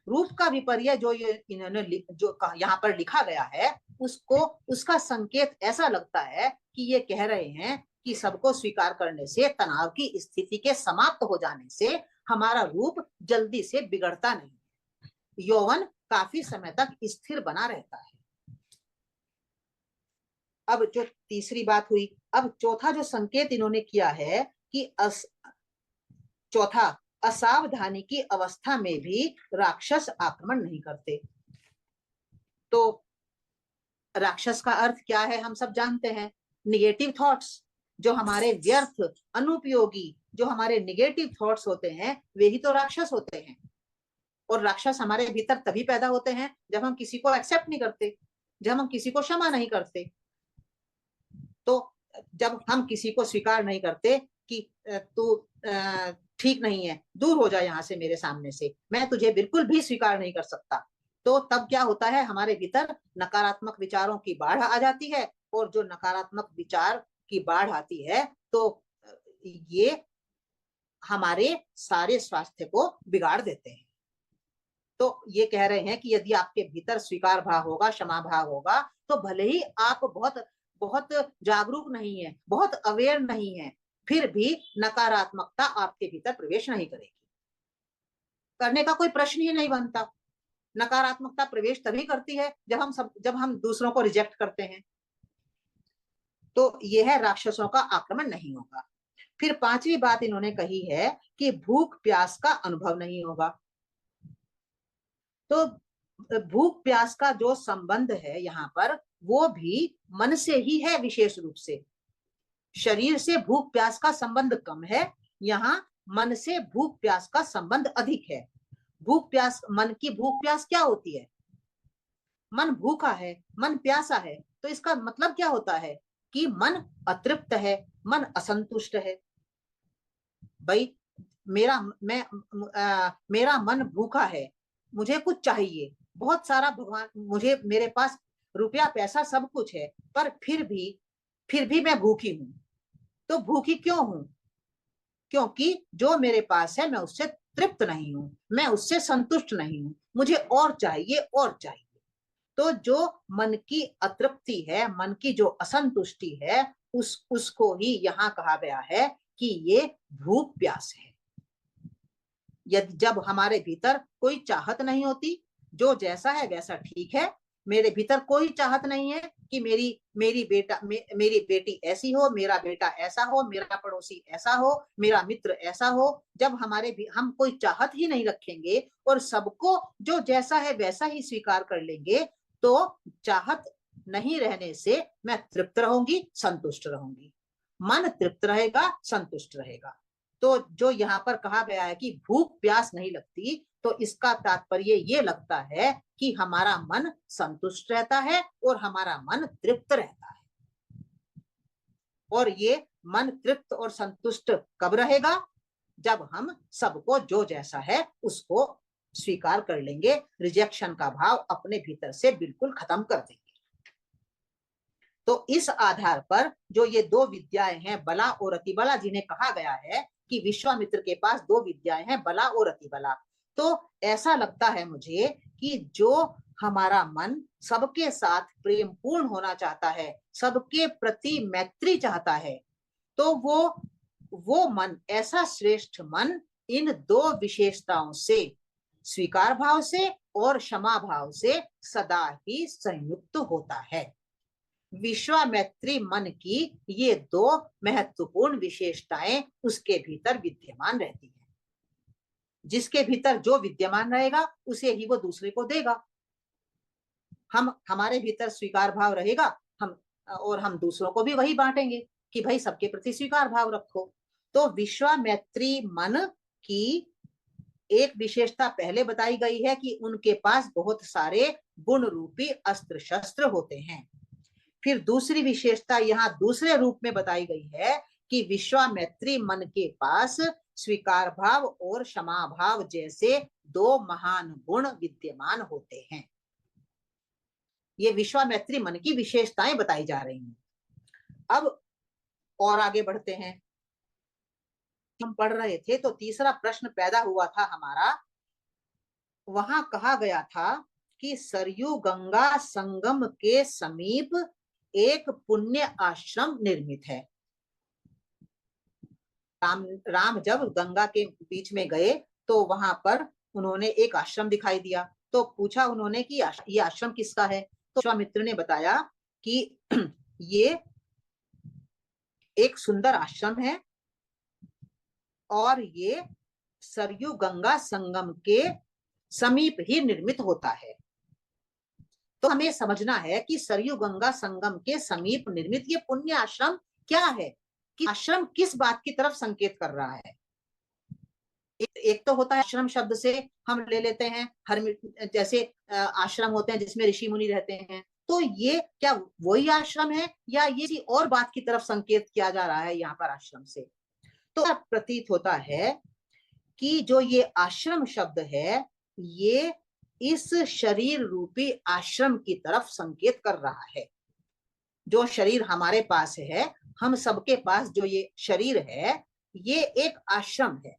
रूप का विपर्य जो ये इन्होंने जो यहाँ पर लिखा गया है, उसको उसका संकेत ऐसा लगता है कि ये कह रहे हैं कि सबको स्वीकार करने से, तनाव की स्थिति के समाप्त हो जाने से हमारा रूप जल्दी से बिगड़ता नहीं, यौवन काफी समय तक स्थिर बना रहता है। अब जो तीसरी बात हुई, अब चौथा जो संकेत इन्होंने किया है कि चौथा, असावधानी की अवस्था में भी राक्षस आक्रमण नहीं करते। तो राक्षस का अर्थ क्या है हम सब जानते हैं, निगेटिव थॉट्स, जो हमारे व्यर्थ, अनुपयोगी, जो हमारे निगेटिव थॉट्स होते हैं, वे ही तो राक्षस होते हैं। और राक्षस हमारे भीतर तभी पैदा होते हैं जब हम किसी को एक्सेप्ट नहीं करते, जब हम किसी को क्षमा नहीं करते। तो जब हम किसी को स्वीकार नहीं करते कि तू ठीक नहीं है, दूर हो जाए यहाँ से, मेरे सामने से, मैं तुझे बिल्कुल भी स्वीकार नहीं कर सकता, तो तब क्या होता है, हमारे भीतर नकारात्मक विचारों की बाढ़ आ जाती है। और जो नकारात्मक विचार की बाढ़ आती है तो ये हमारे सारे स्वास्थ्य को बिगाड़ देते हैं। तो ये कह रहे हैं कि यदि आपके भीतर स्वीकार भाव होगा, क्षमा भाव होगा, तो भले ही आप बहुत बहुत जागरूक नहीं है, बहुत अवेयर नहीं है, फिर भी नकारात्मकता आपके भीतर प्रवेश नहीं करेगी, करने का कोई प्रश्न ही नहीं बनता। नकारात्मकता प्रवेश तभी करती है जब हम दूसरों को रिजेक्ट करते हैं। तो यह है, राक्षसों का आक्रमण नहीं होगा। फिर पांचवी बात इन्होंने कही है कि भूख प्यास का अनुभव नहीं होगा। तो भूख प्यास का जो संबंध है यहाँ पर, वो भी मन से ही है विशेष रूप से। शरीर से भूख प्यास का संबंध कम है, यहाँ मन से भूख प्यास का संबंध अधिक है। भूख प्यास, मन की भूख प्यास क्या होती है? मन भूखा है, मन प्यासा है, तो इसका मतलब क्या होता है कि मन अतृप्त है, मन असंतुष्ट है। भाई मेरा मन भूखा है, मुझे कुछ चाहिए, बहुत सारा, भगवान मुझे, मेरे पास रुपया पैसा सब कुछ है, पर फिर भी मैं भूखी हूं। तो भूखी क्यों हूं? क्योंकि जो मेरे पास है मैं उससे तृप्त नहीं हूं, मैं उससे संतुष्ट नहीं हूं, मुझे और चाहिए और चाहिए। तो जो मन की अतृप्ति है, मन की जो असंतुष्टि है, उसको ही यहाँ कहा गया है कि ये भूख प्यास है। यदि जब हमारे भीतर कोई चाहत नहीं होती, जो जैसा है वैसा ठीक है, मेरे भीतर कोई चाहत नहीं है कि मेरी बेटी ऐसी हो, मेरा बेटा ऐसा हो, मेरा पड़ोसी ऐसा हो, मेरा मित्र ऐसा हो, जब हम कोई चाहत ही नहीं रखेंगे और सबको जो जैसा है वैसा ही स्वीकार कर लेंगे, तो चाहत नहीं रहने से मैं तृप्त रहूंगी, संतुष्ट रहूंगी। मन तृप्त रहेगा, संतुष्ट रहेगा। तो जो यहाँ पर कहा गया है कि भूख प्यास नहीं लगती, तो इसका तात्पर्य ये लगता है कि हमारा मन संतुष्ट रहता है और हमारा मन तृप्त रहता है। और ये मन तृप्त और संतुष्ट कब रहेगा? जब हम सबको जो जैसा है उसको स्वीकार कर लेंगे, रिजेक्शन का भाव अपने भीतर से बिल्कुल खत्म कर देंगे। तो इस आधार पर जो ये दो विद्याएं हैं, बला और अतिबला, जिन्हें कहा गया है कि विश्वामित्र के पास दो विद्याएं हैं, बला और अतिबला, तो ऐसा लगता है मुझे कि जो हमारा मन सबके साथ प्रेम पूर्ण होना चाहता है, सबके प्रति मैत्री चाहता है, तो वो मन, ऐसा श्रेष्ठ मन, इन दो विशेषताओं से, स्वीकार भाव से और क्षमा भाव से सदा ही संयुक्त होता है। विश्वामित्री मन की ये दो महत्वपूर्ण विशेषताएं उसके भीतर विद्यमान रहती है। जिसके भीतर जो विद्यमान रहेगा उसे ही वो दूसरे को देगा। हमारे भीतर स्वीकार भाव रहेगा, हम और हम दूसरों को भी वही बांटेंगे कि भाई सबके प्रति स्वीकार भाव रखो। तो विश्वामित्री मन की एक विशेषता पहले बताई गई है कि उनके पास बहुत सारे गुण रूपी अस्त्र शस्त्र होते हैं। फिर दूसरी विशेषता यहाँ दूसरे रूप में बताई गई है कि विश्वामित्री मन के पास स्वीकार भाव और क्षमा भाव जैसे दो महान गुण विद्यमान होते हैं। ये विश्वामित्री मन की विशेषताएं बताई जा रही हैं। अब और आगे बढ़ते हैं। हम पढ़ रहे थे तो तीसरा प्रश्न पैदा हुआ था हमारा। वहां कहा गया था कि सरयू गंगा संगम के समीप एक पुण्य आश्रम निर्मित है। राम जब गंगा के बीच में गए तो वहां पर उन्होंने एक आश्रम दिखाई दिया। तो पूछा उन्होंने कि ये आश्रम किसका है। तो विश्वामित्र ने बताया कि ये एक सुंदर आश्रम है और ये सरयू गंगा संगम के समीप ही निर्मित होता है। तो हमें समझना है कि सरयू गंगा संगम के समीप निर्मित ये पुण्य आश्रम क्या है, कि आश्रम किस बात की तरफ संकेत कर रहा है। एक तो होता है आश्रम शब्द से हम ले लेते हैं जैसे आश्रम होते हैं जिसमें ऋषि मुनि रहते हैं। तो ये क्या वही आश्रम है या ये किसी और बात की तरफ संकेत किया जा रहा है यहाँ पर आश्रम से। तो प्रतीत होता है कि जो ये आश्रम शब्द है ये इस शरीर रूपी आश्रम की तरफ संकेत कर रहा है। जो शरीर हमारे पास है, हम सबके पास जो ये शरीर है ये एक आश्रम है।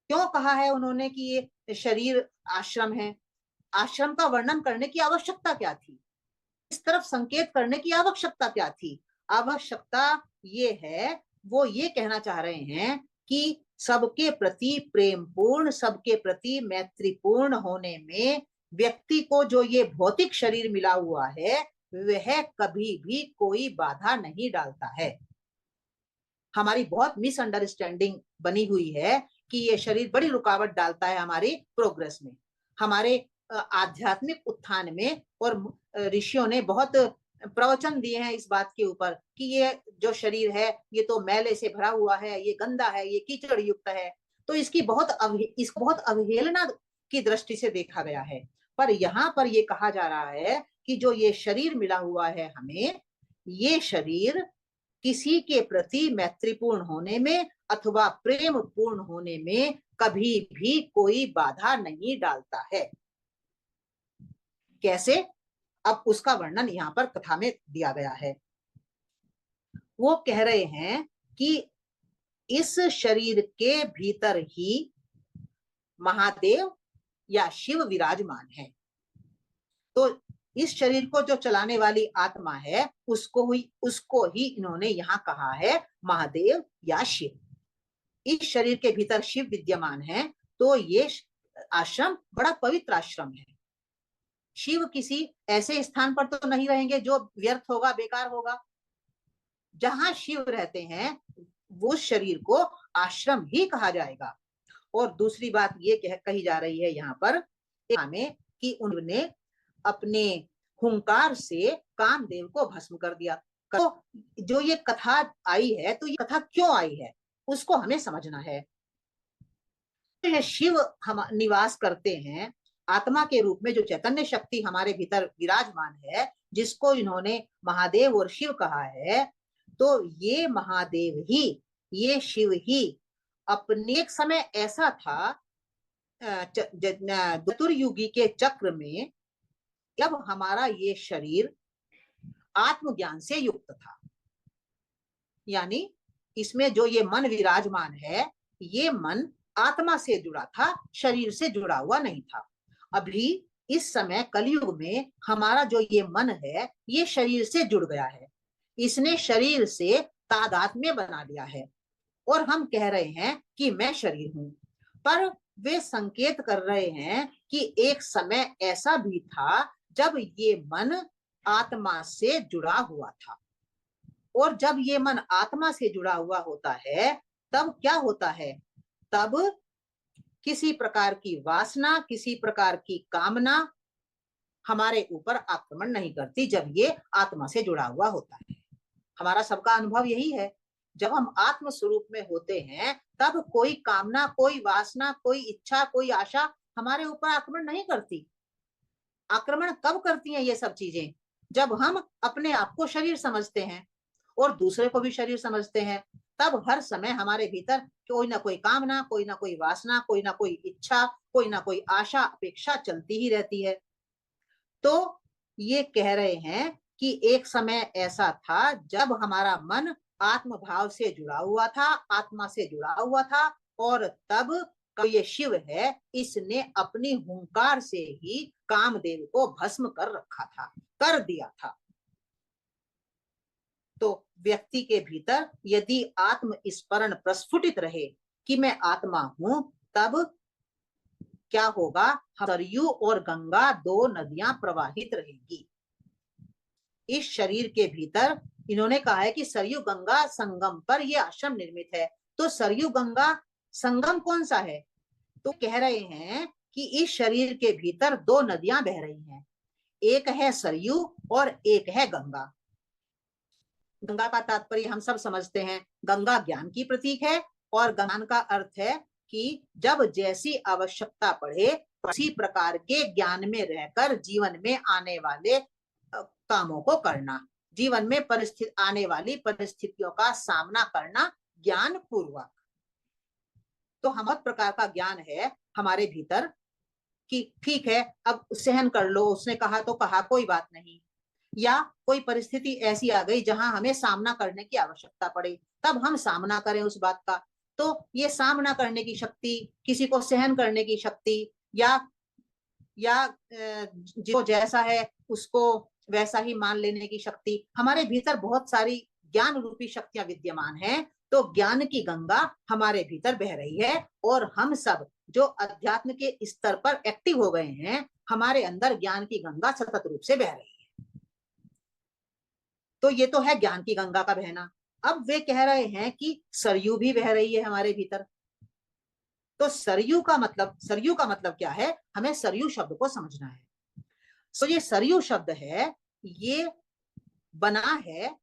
क्यों कहा है उन्होंने कि ये शरीर आश्रम है। आश्रम का वर्णन करने की आवश्यकता क्या थी, इस तरफ संकेत करने की आवश्यकता क्या थी। आवश्यकता ये है, वो ये कहना चाह रहे हैं कि सबके प्रति प्रेम पूर्ण, सबके प्रति मैत्रीपूर्ण होने में व्यक्ति को जो ये भौतिक शरीर मिला हुआ है वह कभी भी कोई बाधा नहीं डालता है। हमारी बहुत मिसअंडरस्टैंडिंग बनी हुई है कि ये शरीर बड़ी रुकावट डालता है हमारी प्रोग्रेस में, हमारे आध्यात्मिक उत्थान में। और ऋषियों ने बहुत प्रवचन दिए हैं इस बात के ऊपर कि ये जो शरीर है ये तो मैले से भरा हुआ है, ये गंदा है, ये कीचड़ युक्त है। तो इसकी बहुत अवहेलना की दृष्टि से देखा गया है। पर यहाँ पर ये कहा जा रहा है कि जो ये शरीर मिला हुआ है हमें, ये शरीर किसी के प्रति मैत्रीपूर्ण होने में अथवा प्रेम पूर्ण होने में कभी भी कोई बाधा नहीं डालता है। कैसे, अब उसका वर्णन यहाँ पर कथा में दिया गया है। वो कह रहे हैं कि इस शरीर के भीतर ही महादेव या शिव विराजमान है। तो इस शरीर को जो चलाने वाली आत्मा है उसको ही इन्होंने यहाँ कहा है महादेव या शिव। इस शरीर के भीतर शिव विद्यमान है। तो ये आश्रम बड़ा पवित्र आश्रम है। शिव किसी ऐसे स्थान पर तो नहीं रहेंगे जो व्यर्थ होगा, बेकार होगा। जहां शिव रहते हैं वो शरीर को आश्रम ही कहा जाएगा। और दूसरी बात ये कही जा रही है यहाँ पर हमें कि उन्होंने अपने हुंकार से कामदेव को भस्म कर दिया। तो जो ये कथा आई है तो ये कथा क्यों आई है उसको हमें समझना है। शिव हम निवास करते हैं, आत्मा के रूप में जो चैतन्य शक्ति हमारे भीतर विराजमान है जिसको इन्होंने महादेव और शिव कहा है। तो ये महादेव ही, ये शिव ही अपने एक समय ऐसा था चतुर्युगी के चक्र में जब हमारा ये शरीर आत्मज्ञान से युक्त था, यानी इसमें जो ये मन विराजमान है ये मन आत्मा से जुड़ा था, शरीर से जुड़ा हुआ नहीं था। अभी इस समय कलयुग में हमारा जो ये मन है ये शरीर से जुड़ गया है, इसने शरीर से तादात्म्य बना लिया है और हम कह रहे हैं कि मैं शरीर हूं। पर वे संकेत कर रहे हैं कि एक समय ऐसा भी था जब ये मन आत्मा से जुड़ा हुआ था। और जब ये मन आत्मा से जुड़ा हुआ होता है तब क्या होता है, तब किसी प्रकार की वासना, किसी प्रकार की कामना हमारे ऊपर आक्रमण नहीं करती जब ये आत्मा से जुड़ा हुआ होता है। हमारा सबका अनुभव यही है, जब हम आत्म स्वरूप में होते हैं तब कोई कामना, कोई वासना, कोई इच्छा, कोई आशा हमारे ऊपर आक्रमण नहीं करती। आक्रमण कब करती हैं ये सब चीजें? जब हम अपने आप को शरीर समझते हैं और दूसरे को भी शरीर समझते हैं, तब हर समय हमारे भीतर कोई ना कोई कामना, कोई ना कोई वासना, कोई ना कोई इच्छा, कोई ना कोई आशा, अपेक्षा चलती ही रहती है। तो ये कह रहे हैं कि एक समय ऐसा था जब हमारा मन आत्म भाव से जुड़ा हुआ था, आत्मा से जुड़ा हुआ था, और तब ये शिव है, इसने अपनी हुंकार से ही कामदेव को भस्म कर रखा था, कर दिया था। तो व्यक्ति के भीतर यदि आत्म स्मरण प्रस्फुटित रहे कि मैं आत्मा हूं, तब क्या होगा? सरयू और गंगा दो नदियां प्रवाहित रहेगी। इस शरीर के भीतर इन्होंने कहा है कि सरयू गंगा संगम पर यह आश्रम निर्मित है। तो सरयू गंगा संगम कौन सा है? तो कह रहे हैं कि इस शरीर के भीतर दो नदियां बह रही हैं, एक है सरयू और एक है गंगा। गंगा का तात्पर्य हम सब समझते हैं, गंगा ज्ञान की प्रतीक है, और ज्ञान का अर्थ है कि जब जैसी आवश्यकता पड़े उसी प्रकार के ज्ञान में रहकर जीवन में आने वाले कामों को करना, जीवन में आने वाली परिस्थितियों का सामना करना ज्ञान पूर्वक। तो हम प्रकार का ज्ञान है हमारे भीतर कि ठीक है, अब सहन कर लो, उसने कहा तो कहा, कोई बात नहीं, या कोई परिस्थिति ऐसी आ गई जहां हमें सामना करने की आवश्यकता पड़े, तब हम सामना करें उस बात का। तो ये सामना करने की शक्ति, किसी को सहन करने की शक्ति, या जो जैसा है उसको वैसा ही मान लेने की शक्ति, हमारे भीतर बहुत सारी ज्ञान रूपी शक्तियां विद्यमान हैं। तो ज्ञान की गंगा हमारे भीतर बह रही है, और हम सब जो अध्यात्म के स्तर पर एक्टिव हो गए हैं, हमारे अंदर ज्ञान की गंगा सतत रूप से बह रही है। तो ये तो है ज्ञान की गंगा का बहना। अब वे कह रहे हैं कि सरयू भी बह रही है हमारे भीतर। तो सरयू का मतलब क्या है? हमें सरयू शब्द को समझना है। तो ये सरयू शब्द है, ये बना है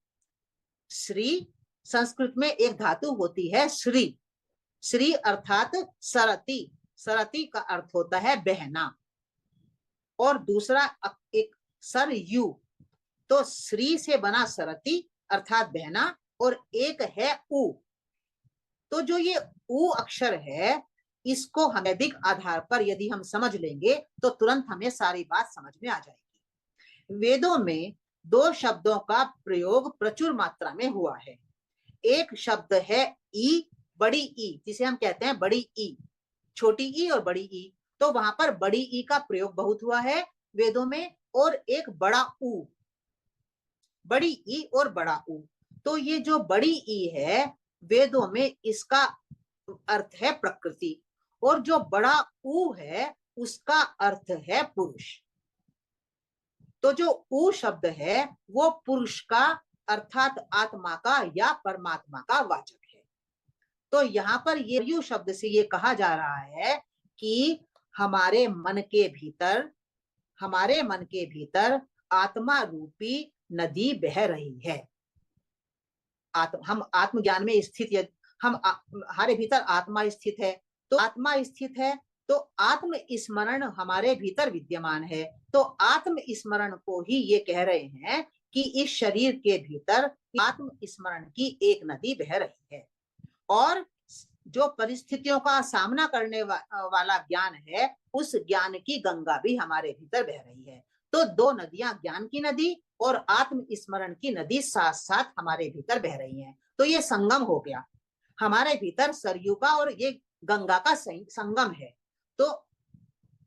श्री। संस्कृत में एक धातु होती है श्री, श्री अर्थात सरति, सरति का अर्थ होता है बहना, और दूसरा एक सरयू। तो श्री से बना सरति अर्थात बहना, और एक है उ। तो जो ये उ अक्षर है, इसको हमें आधार पर यदि हम समझ लेंगे तो तुरंत हमें सारी बात समझ में आ जाएगी। वेदों में दो शब्दों का प्रयोग प्रचुर मात्रा में हुआ है। एक शब्द है ई, बड़ी ई, जिसे हम कहते हैं बड़ी ई, छोटी ई और बड़ी ई। तो वहां पर बड़ी ई का प्रयोग बहुत हुआ है वेदों में, और एक बड़ा ऊ, बड़ी ई और बड़ा ऊ। तो ये जो बड़ी ई है, वेदों में इसका अर्थ है प्रकृति, और जो बड़ा ऊ है उसका अर्थ है पुरुष। तो जो ऊ शब्द है वो पुरुष का अर्थात आत्मा का या परमात्मा का वाचक है। तो यहाँ पर ये यू शब्द से ये कहा जा रहा है कि हमारे मन के भीतर आत्मा रूपी नदी बह रही है। हम आत्मज्ञान में स्थित, हमारे भीतर आत्मा स्थित है। तो आत्मा स्थित है तो आत्म स्मरण हमारे भीतर विद्यमान है। तो आत्म स्मरण को ही ये कह रहे हैं कि इस शरीर के भीतर आत्म स्मरण की एक नदी बह रही है, और जो परिस्थितियों का सामना करने वाला ज्ञान है, उस ज्ञान की गंगा भी हमारे भीतर बह रही है। तो दो नदियां, ज्ञान की नदी और आत्म स्मरण की नदी, साथ साथ हमारे भीतर बह रही हैं। तो ये संगम हो गया हमारे भीतर, सरयू का और ये गंगा का संगम है। तो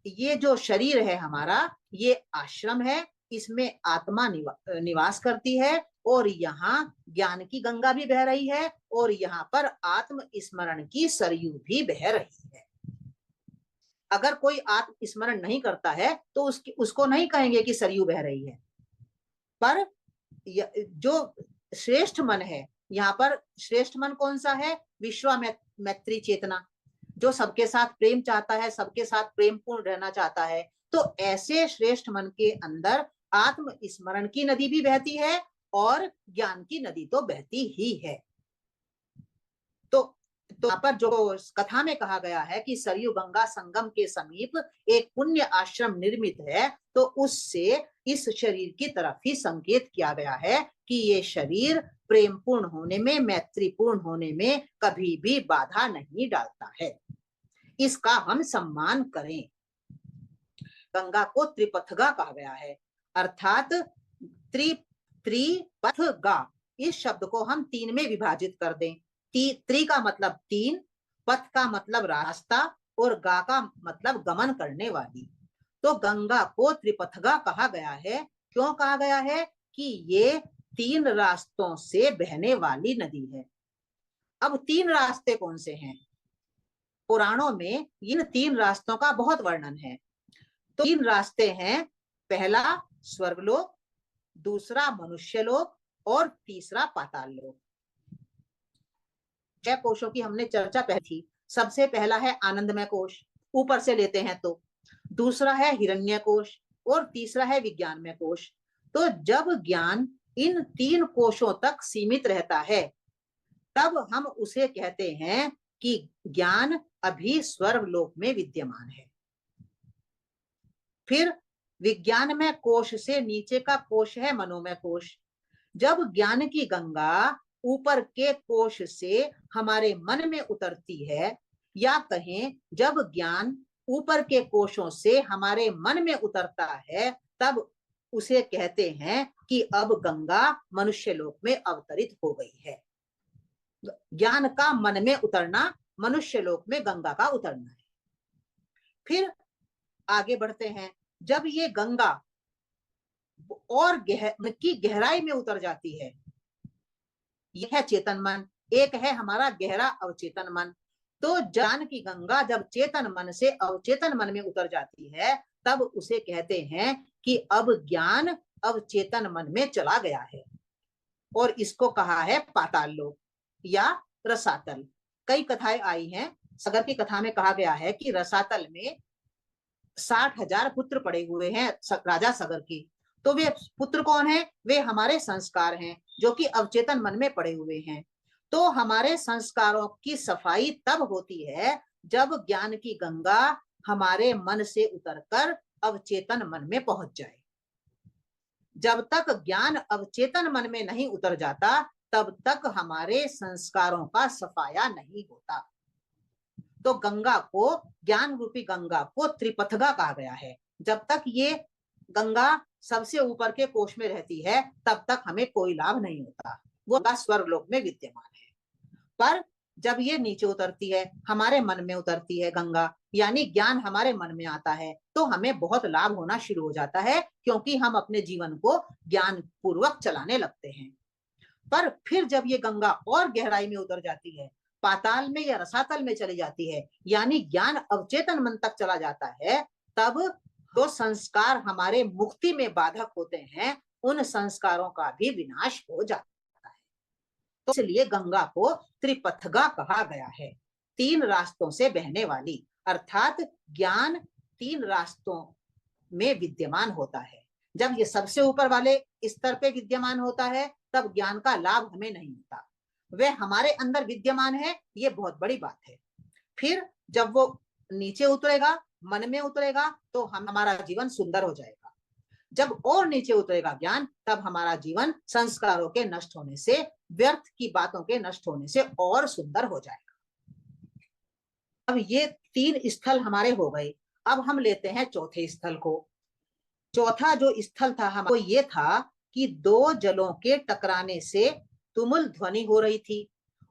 ये जो शरीर है हमारा, ये आश्रम है, इसमें आत्मा निवास करती है, और यहाँ ज्ञान की गंगा भी बह रही है, और यहाँ पर आत्म स्मरण की सरयू भी बह रही है। अगर कोई आत्म स्मरण नहीं करता है तो उसको नहीं कहेंगे कि सरयू बह रही है। पर जो श्रेष्ठ मन है, यहाँ पर श्रेष्ठ मन कौन सा है? विश्वामित्री चेतना, जो सबके साथ प्रेम चाहता है, सबके साथ प्रेम पूर्ण रहना चाहता है, तो ऐसे श्रेष्ठ मन के अंदर आत्म स्मरण की नदी भी बहती है और ज्ञान की नदी तो बहती ही है। तो यहाँ पर जो कथा में कहा गया है कि सरयू गंगा संगम के समीप एक पुण्य आश्रम निर्मित है, तो उससे इस शरीर की तरफ ही संकेत किया गया है कि ये शरीर प्रेम पूर्ण होने में, मैत्रीपूर्ण होने में कभी भी बाधा नहीं डालता है। इसका हम सम्मान करें। गंगा को त्रिपथगा कहा गया है, अर्थात त्रिपथगा, इस शब्द को हम 3 में विभाजित कर दें। त्रि का मतलब 3, पथ का मतलब रास्ता और गा का मतलब गमन करने वाली। तो गंगा को त्रिपथगा कहा गया है। क्यों कहा गया है? कि ये 3 रास्तों से बहने वाली नदी है। अब 3 रास्ते कौन से हैं? पुराणों में इन 3 रास्तों का बहुत वर्णन है। तो 3 रास्ते हैं, पहला स्वर्गलोक, दूसरा मनुष्यलोक और तीसरा पाताल लोक। 6 कोशों की हमने चर्चा पहले थी। सबसे पहला है आनंदमय कोश, ऊपर से लेते हैं तो, दूसरा है हिरण्य कोश और तीसरा है विज्ञानमय कोश। तो जब ज्ञान इन 3 कोशों तक सीमित रहता है तब हम उसे कहते हैं कि ज्ञान अभी स्वर्गलोक में विद्यमान है। फिर विज्ञानमय कोश से नीचे का कोश है मनोमय कोश। जब ज्ञान की गंगा ऊपर के कोश से हमारे मन में उतरती है, या कहें जब ज्ञान ऊपर के कोशों से हमारे मन में उतरता है, तब उसे कहते हैं कि अब गंगा मनुष्य लोक में अवतरित हो गई है। ज्ञान का मन में उतरना, मनुष्य लोक में गंगा का उतरना है। फिर आगे बढ़ते हैं। जब ये गंगा और की गहराई में उतर जाती है, यह है चेतन मन, एक है हमारा गहरा अवचेतन मन। तो ज्ञान की गंगा जब चेतन मन से अवचेतन मन में उतर जाती है, तब उसे कहते हैं कि अब ज्ञान अवचेतन मन में चला गया है, और इसको कहा है पाताल लोक या रसातल। कई कथाएं आई हैं। सगर की कथा में कहा गया है कि रसातल में 60,000 पुत्र पड़े हुए हैं राजा सगर की। तो वे पुत्र कौन है? वे हमारे संस्कार हैं जो कि अवचेतन मन में पड़े हुए हैं। तो हमारे संस्कारों की सफाई तब होती है जब ज्ञान की गंगा हमारे मन से उतरकर अवचेतन मन में पहुंच जाए। जब तक ज्ञान अवचेतन मन में नहीं उतर जाता, तब तक हमारे संस्कारों का सफाया नहीं होता। तो गंगा को, ज्ञान रूपी गंगा को त्रिपथगा कहा गया है। जब तक ये गंगा सबसे ऊपर के कोश में रहती है, तब तक हमें कोई लाभ नहीं होता। वो गंगा स्वर्गलोक में विद्यमान है। पर जब ये नीचे उतरती है, हमारे मन में उतरती है गंगा, यानी ज्ञान हमारे मन में आता है, तो हमें बहुत लाभ होना शुरू हो जाता है, क्योंकि हम अपने जीवन को ज्ञान पूर्वक चलाने लगते हैं। पर फिर जब ये गंगा और गहराई में उतर जाती है, पाताल में या रसातल में चली जाती है, यानी ज्ञान अवचेतन मन तक चला जाता है, तब जो संस्कार हमारे मुक्ति में बाधक होते हैं, उन संस्कारों का भी विनाश हो जाता है। तो इसलिए गंगा को त्रिपथगा कहा गया है, 3 रास्तों से बहने वाली, अर्थात ज्ञान 3 रास्तों में विद्यमान होता है। जब ये सबसे ऊपर वाले स्तर पे विद्यमान होता है, तब ज्ञान का लाभ हमें नहीं होता। वह हमारे अंदर विद्यमान है, ये बहुत बड़ी बात है। फिर जब वो नीचे उतरेगा, मन में उतरेगा, तो हमारा जीवन सुंदर हो जाएगा। जब और नीचे उतरेगा ज्ञान, तब हमारा जीवन संस्कारों के नष्ट होने से, व्यर्थ की बातों के नष्ट होने से और सुंदर हो जाएगा। अब ये 3 स्थल हमारे हो गए। अब हम लेते हैं चौथे स्थल को। चौथा जो स्थल था हमको, ये था कि 2 जलों के टकराने से तुमुल ध्वनि हो रही थी,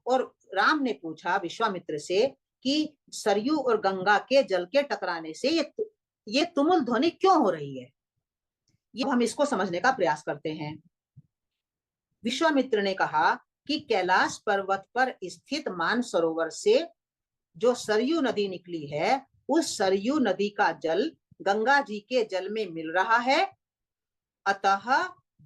और राम ने पूछा विश्वामित्र से कि सरयू और गंगा के जल के टकराने से ये तुमुल ध्वनि क्यों हो रही है। ये हम इसको समझने का प्रयास करते हैं। विश्वामित्र ने कहा कि कैलाश पर्वत पर स्थित मानसरोवर से जो सरयू नदी निकली है, उस सरयू नदी का जल गंगा जी के जल में मिल रहा है, अतः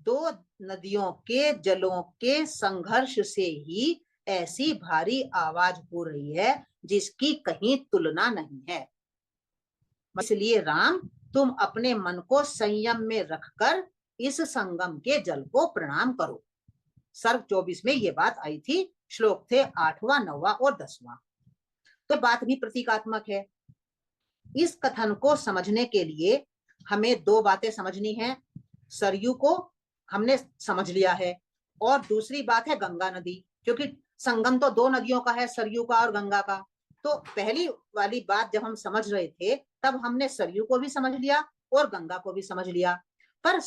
2 नदियों के जलों के संघर्ष से ही ऐसी भारी आवाज हो रही है जिसकी कहीं तुलना नहीं है। इसलिए राम तुम अपने मन को संयम में रखकर इस संगम के जल को प्रणाम करो। सर्ग 24 में ये बात आई थी। श्लोक थे 8वां, 9वां और 10वां। तो बात भी प्रतीकात्मक है। इस कथन को समझने के लिए हमें दो बातें समझनी है। सरयू को हमने समझ लिया है, और दूसरी बात है गंगा नदी, क्योंकि संगम तो दो नदियों का है, सरयू का और गंगा का। तो पहली वाली बात जब हम समझ रहे थे तब हमने सरयू को भी समझ लिया और गंगा को भी समझ लिया। पर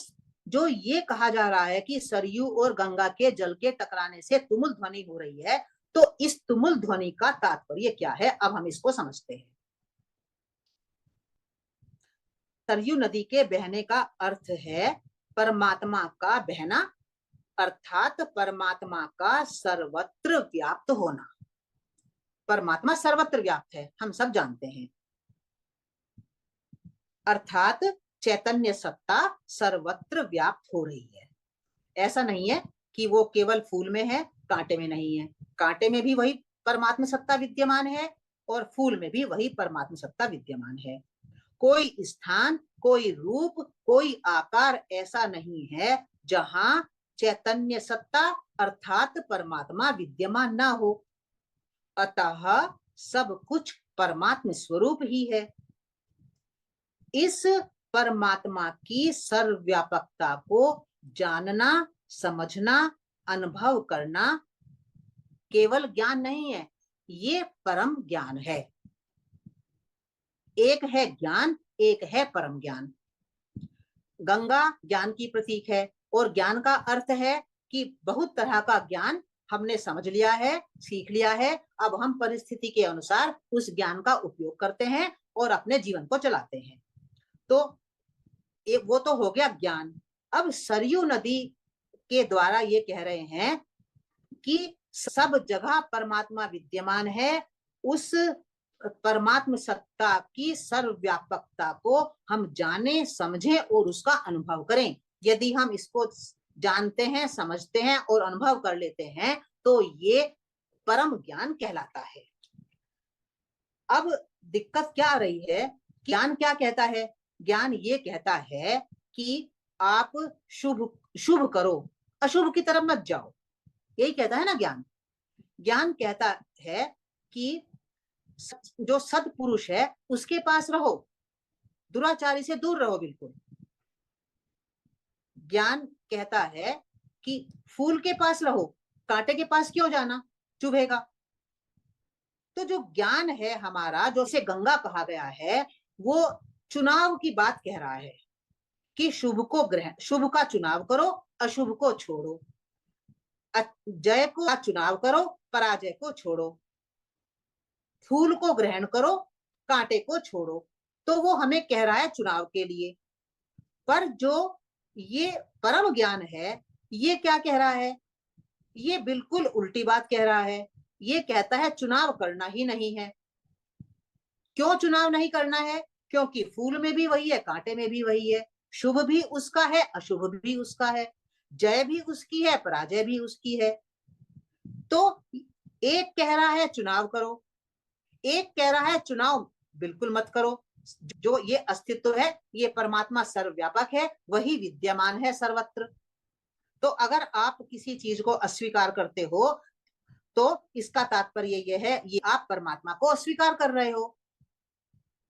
जो ये कहा जा रहा है कि सरयू और गंगा के जल के टकराने से तुमुल ध्वनि हो रही है, तो इस तुमुल ध्वनि का तात्पर्य क्या है, अब हम इसको समझते हैं। सरयू नदी के बहने का अर्थ है परमात्मा का बहना, अर्थात परमात्मा का सर्वत्र व्याप्त होना। परमात्मा सर्वत्र व्याप्त है, हम सब जानते हैं। अर्थात चैतन्य सत्ता सर्वत्र व्याप्त हो रही है। ऐसा नहीं है कि वो केवल फूल में है, कांटे में नहीं है। कांटे में भी वही परमात्मा सत्ता विद्यमान है और फूल में भी वही परमात्मा सत्ता विद्यमान है। कोई स्थान, कोई रूप, कोई आकार ऐसा नहीं है जहां चैतन्य सत्ता अर्थात परमात्मा विद्यमान ना हो। अतः सब कुछ परमात्मा स्वरूप ही है। इस परमात्मा की सर्वव्यापकता को जानना, समझना, अनुभव करना केवल ज्ञान नहीं है, ये परम ज्ञान है। एक है ज्ञान, एक है परम ज्ञान। गंगा ज्ञान की प्रतीक है, और ज्ञान का अर्थ है कि बहुत तरह का ज्ञान हमने समझ लिया है, सीख लिया है। अब हम परिस्थिति के अनुसार उस ज्ञान का उपयोग करते हैं और अपने जीवन को चलाते हैं। तो वो तो हो गया ज्ञान। अब सरयू नदी के द्वारा ये कह रहे हैं कि सब जगह परमात्मा विद्यमान है। उस परमात्म सत्ता की सर्वव्यापकता को हम जाने, समझें और उसका अनुभव करें। यदि हम इसको जानते हैं, समझते हैं और अनुभव कर लेते हैं तो ये परम ज्ञान कहलाता है। अब दिक्कत क्या आ रही है? ज्ञान क्या कहता है? ज्ञान ये कहता है कि आप शुभ शुभ करो, अशुभ की तरफ मत जाओ। यही कहता है ना ज्ञान। ज्ञान कहता है कि जो सत्पुरुष है उसके पास रहो, दुराचारी से दूर रहो बिल्कुल। ज्ञान कहता है कि फूल के पास रहो, कांटे के पास क्यों जाना, चुभेगा। तो जो ज्ञान है हमारा, जो से गंगा कहा गया है, वो चुनाव की बात कह रहा है कि शुभ को ग्रहण, शुभ का चुनाव करो, अशुभ को छोड़ो। जय को चुनाव करो, पराजय को छोड़ो। फूल को ग्रहण करो, कांटे को छोड़ो। तो वो हमें कह रहा है चुनाव के लिए। पर जो ये परम ज्ञान है, ये क्या कह रहा है? ये बिल्कुल उल्टी बात कह रहा है। ये कहता है चुनाव करना ही नहीं है। क्यों चुनाव नहीं करना है? क्योंकि फूल में भी वही है, कांटे में भी वही है। शुभ भी उसका है, अशुभ भी उसका है। जय भी उसकी है, पराजय भी उसकी है। तो एक कह रहा है चुनाव करो, एक कह रहा है चुनाव बिल्कुल मत करो। जो ये अस्तित्व है, ये परमात्मा सर्वव्यापक है, वही विद्यमान है सर्वत्र। तो अगर आप किसी चीज को अस्वीकार करते हो तो इसका तात्पर्य यह है, ये आप परमात्मा को अस्वीकार कर रहे हो।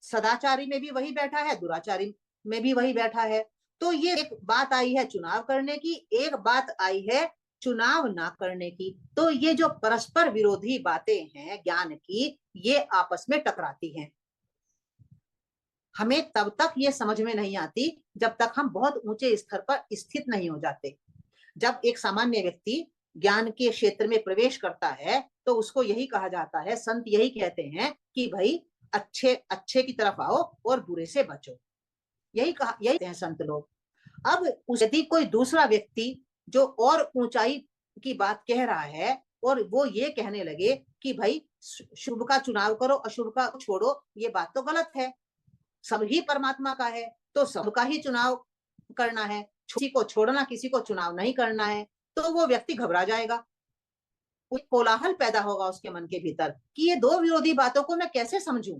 सदाचारी में भी वही बैठा है, दुराचारी में भी वही बैठा है। तो ये एक बात आई है चुनाव करने की, एक बात आई है चुनाव ना करने की। तो ये जो परस्पर विरोधी बातें हैं ज्ञान की, ये आपस में टकराती हैं। हमें तब तक ये समझ में नहीं आती जब तक हम बहुत ऊंचे स्तर पर स्थित नहीं हो जाते। जब एक सामान्य व्यक्ति ज्ञान के क्षेत्र में प्रवेश करता है तो उसको यही कहा जाता है, संत यही कहते हैं कि भाई अच्छे अच्छे की तरफ आओ और बुरे से बचो। यही कहते हैं संत लोग। अब यदि कोई दूसरा व्यक्ति जो और ऊंचाई की बात कह रहा है और वो ये कहने लगे कि भाई शुभ का चुनाव करो, अशुभ का छोड़ो, ये बात तो गलत है। सब ही परमात्मा का है तो सबका ही चुनाव करना है, किसी को छोड़ना, किसी को चुनाव नहीं करना है। तो वो व्यक्ति घबरा जाएगा, कोलाहल पैदा होगा उसके मन के भीतर कि ये दो विरोधी बातों को मैं कैसे समझूं।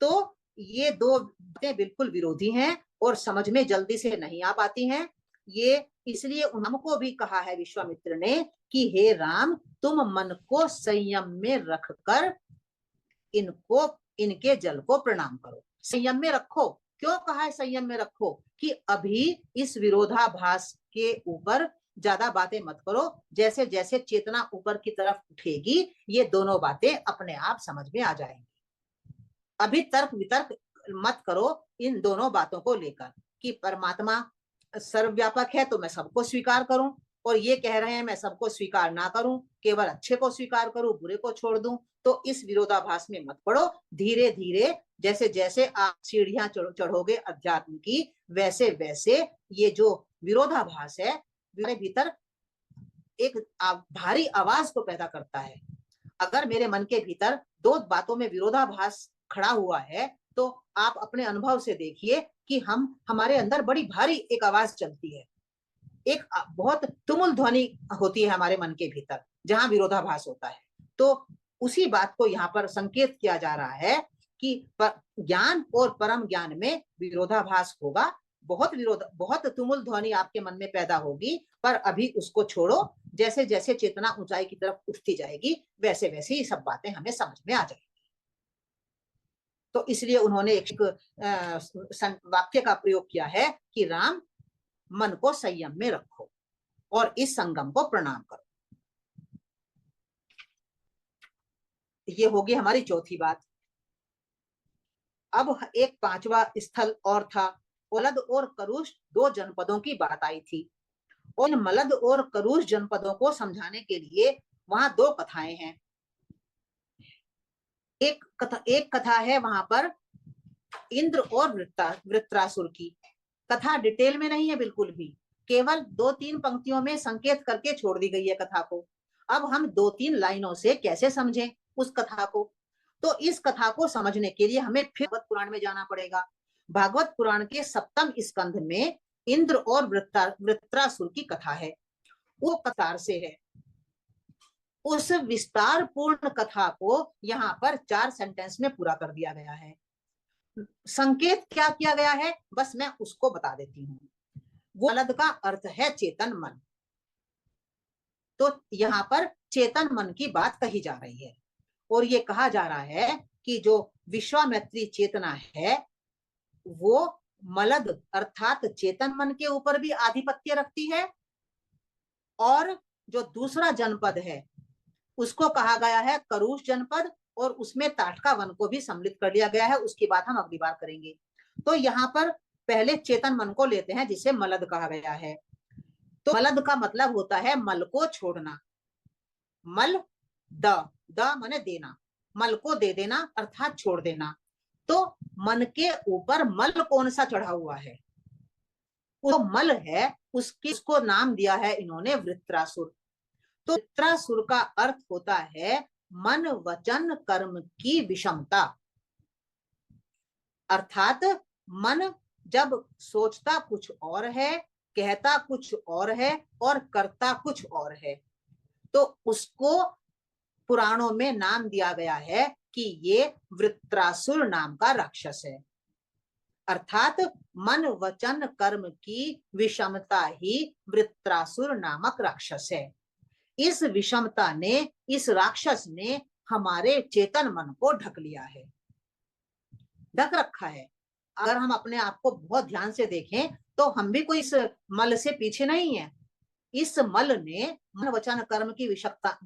तो ये दो बातें बिल्कुल विरोधी हैं और समझ में जल्दी से नहीं आ पाती हैं। ये इसलिए उनको भी कहा है विश्वामित्र ने कि हे राम, तुम मन को संयम में रखकर इनको इनके जल को प्रणाम करो। संयम में रखो, क्यों कहा है संयम में रखो? कि अभी इस विरोधाभास के ऊपर ज्यादा बातें मत करो। जैसे जैसे चेतना ऊपर की तरफ उठेगी, ये दोनों बातें अपने आप समझ में आ जाएंगी। अभी तर्क वितर्क मत करो इन दोनों बातों को लेकर कि परमात्मा सर्वव्यापक है तो मैं सबको स्वीकार करूं, और ये कह रहे हैं मैं सबको स्वीकार ना करूं, केवल अच्छे को स्वीकार करूं, बुरे को छोड़ दूं। तो इस विरोधाभास में मत पड़ो। धीरे धीरे जैसे जैसे आप सीढ़ियां चढ़ोगे अध्यात्म की, वैसे वैसे ये जो विरोधाभास है मेरे भीतर एक भारी आवाज को पैदा करता है। अगर मेरे मन के भीतर दो बातों में विरोधाभास खड़ा हुआ है, तो आप अपने अनुभव से देखिए कि हमारे अंदर बड़ी भारी एक आवाज चलती है, एक बहुत तुमुल ध्वनि होती है हमारे मन के भीतर जहां विरोधाभास होता है। तो उसी बात को यहाँ पर संकेत किया जा रहा है कि ज्ञान और परम ज्ञान में विरोधाभास होगा, बहुत तुमुल ध्वनि आपके मन में पैदा होगी, पर अभी उसको छोड़ो। जैसे जैसे चेतना ऊंचाई की तरफ उठती जाएगी, वैसे वैसे ये सब बातें हमें समझ में आ जाएगी। तो इसलिए उन्होंने एक वाक्य का प्रयोग किया है कि राम, मन को संयम में रखो और इस संगम को प्रणाम करो। ये होगी हमारी चौथी बात। अब एक पांचवा स्थल और था। मलद और करुष दो जनपदों की बात आई थी। उन मलद और करुष जनपदों को समझाने के लिए वहां दो कथाएं हैं। एक कथा है वहां पर इंद्र और वृत्रासुर की। कथा डिटेल में नहीं है बिल्कुल भी, केवल 2-3 पंक्तियों में संकेत करके छोड़ दी गई है कथा को। अब हम 2-3 लाइनों से कैसे समझें उस कथा को? तो इस कथा को समझने के लिए हमें फिर भागवत पुराण में जाना पड़ेगा। भागवत पुराण के 7वें स्कंध में इंद्र और वृत्रासुर की कथा है। वो कतार से है। उस विस्तार पूर्ण कथा को यहाँ पर 4 सेंटेंस में पूरा कर दिया गया है। संकेत क्या किया गया है, बस मैं उसको बता देती हूँ। वो मलद का अर्थ है चेतन मन। तो यहाँ पर चेतन मन की बात कही जा रही है और ये कहा जा रहा है कि जो विश्वामित्री चेतना है वो मलद अर्थात चेतन मन के ऊपर भी आधिपत्य रखती है, और जो दूसरा जनपद है उसको कहा गया है करुष जनपद, और उसमें ताटका वन को भी सम्मिलित कर लिया गया है। उसकी बात हम अगली बार करेंगे। तो यहाँ पर पहले चेतन मन को लेते हैं जिसे मलद कहा गया है। तो मलद का मतलब होता है मल को छोड़ना। मल द माने देना, मल को दे देना अर्थात छोड़ देना। तो मन के ऊपर मल कौन सा चढ़ा हुआ है? वो मल है, उसको नाम दिया है इन्होंने वृत्रासुर। तो वृत्रासुर का अर्थ होता है मन वचन कर्म की विषमता। अर्थात मन जब सोचता कुछ और है, कहता कुछ और है और करता कुछ और है, तो उसको पुराणों में नाम दिया गया है कि ये वृत्रासुर नाम का राक्षस है। अर्थात मन वचन कर्म की विषमता ही वृत्रासुर नामक राक्षस है। इस विषमता ने, इस राक्षस ने हमारे चेतन मन को ढक लिया है, ढक रखा है। अगर हम अपने आप को बहुत ध्यान से देखें तो हम भी कोई इस मल से पीछे नहीं है। इस मल ने मन वचन कर्म की विषमता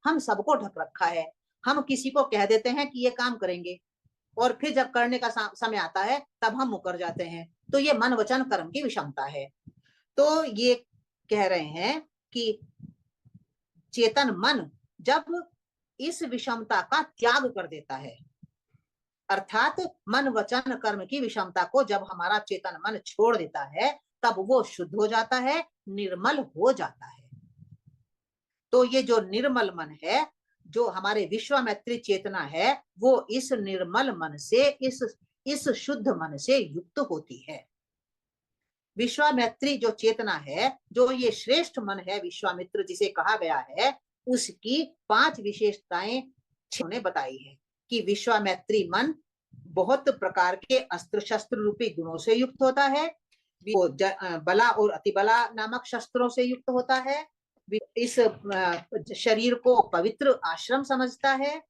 हम सबको ढक रखा है। हम किसी को कह देते हैं कि ये काम करेंगे और फिर जब करने का समय आता है तब हम मुकर जाते हैं। तो ये मन वचन कर्म की विषमता है। तो ये कह रहे हैं कि चेतन मन जब इस विषमता का त्याग कर देता है, अर्थात मन वचन कर्म की विषमता को जब हमारा चेतन मन छोड़ देता है, तब वो शुद्ध हो जाता है, निर्मल हो जाता है। तो ये जो निर्मल मन है, जो हमारे विश्वामित्री चेतना है, वो इस निर्मल मन से, इस शुद्ध मन से युक्त होती है। विश्वामित्री जो चेतना है, जो ये श्रेष्ठ मन है विश्वामित्र जिसे कहा गया है, उसकी 5 विशेषताएं उन्होंने बताई है कि विश्वामित्री मन बहुत प्रकार के अस्त्र शस्त्र रूपी गुणों से युक्त होता है, वो बला और अतिबला नामक शस्त्रों से युक्त होता है, इस शरीर को पवित्र आश्रम समझता है,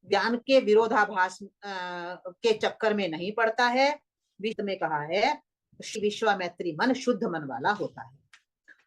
ज्ञान के विरोधाभास के चक्कर में नहीं पड़ता है। विश्व में कहा है विश्वामित्री मन शुद्ध मन वाला होता है।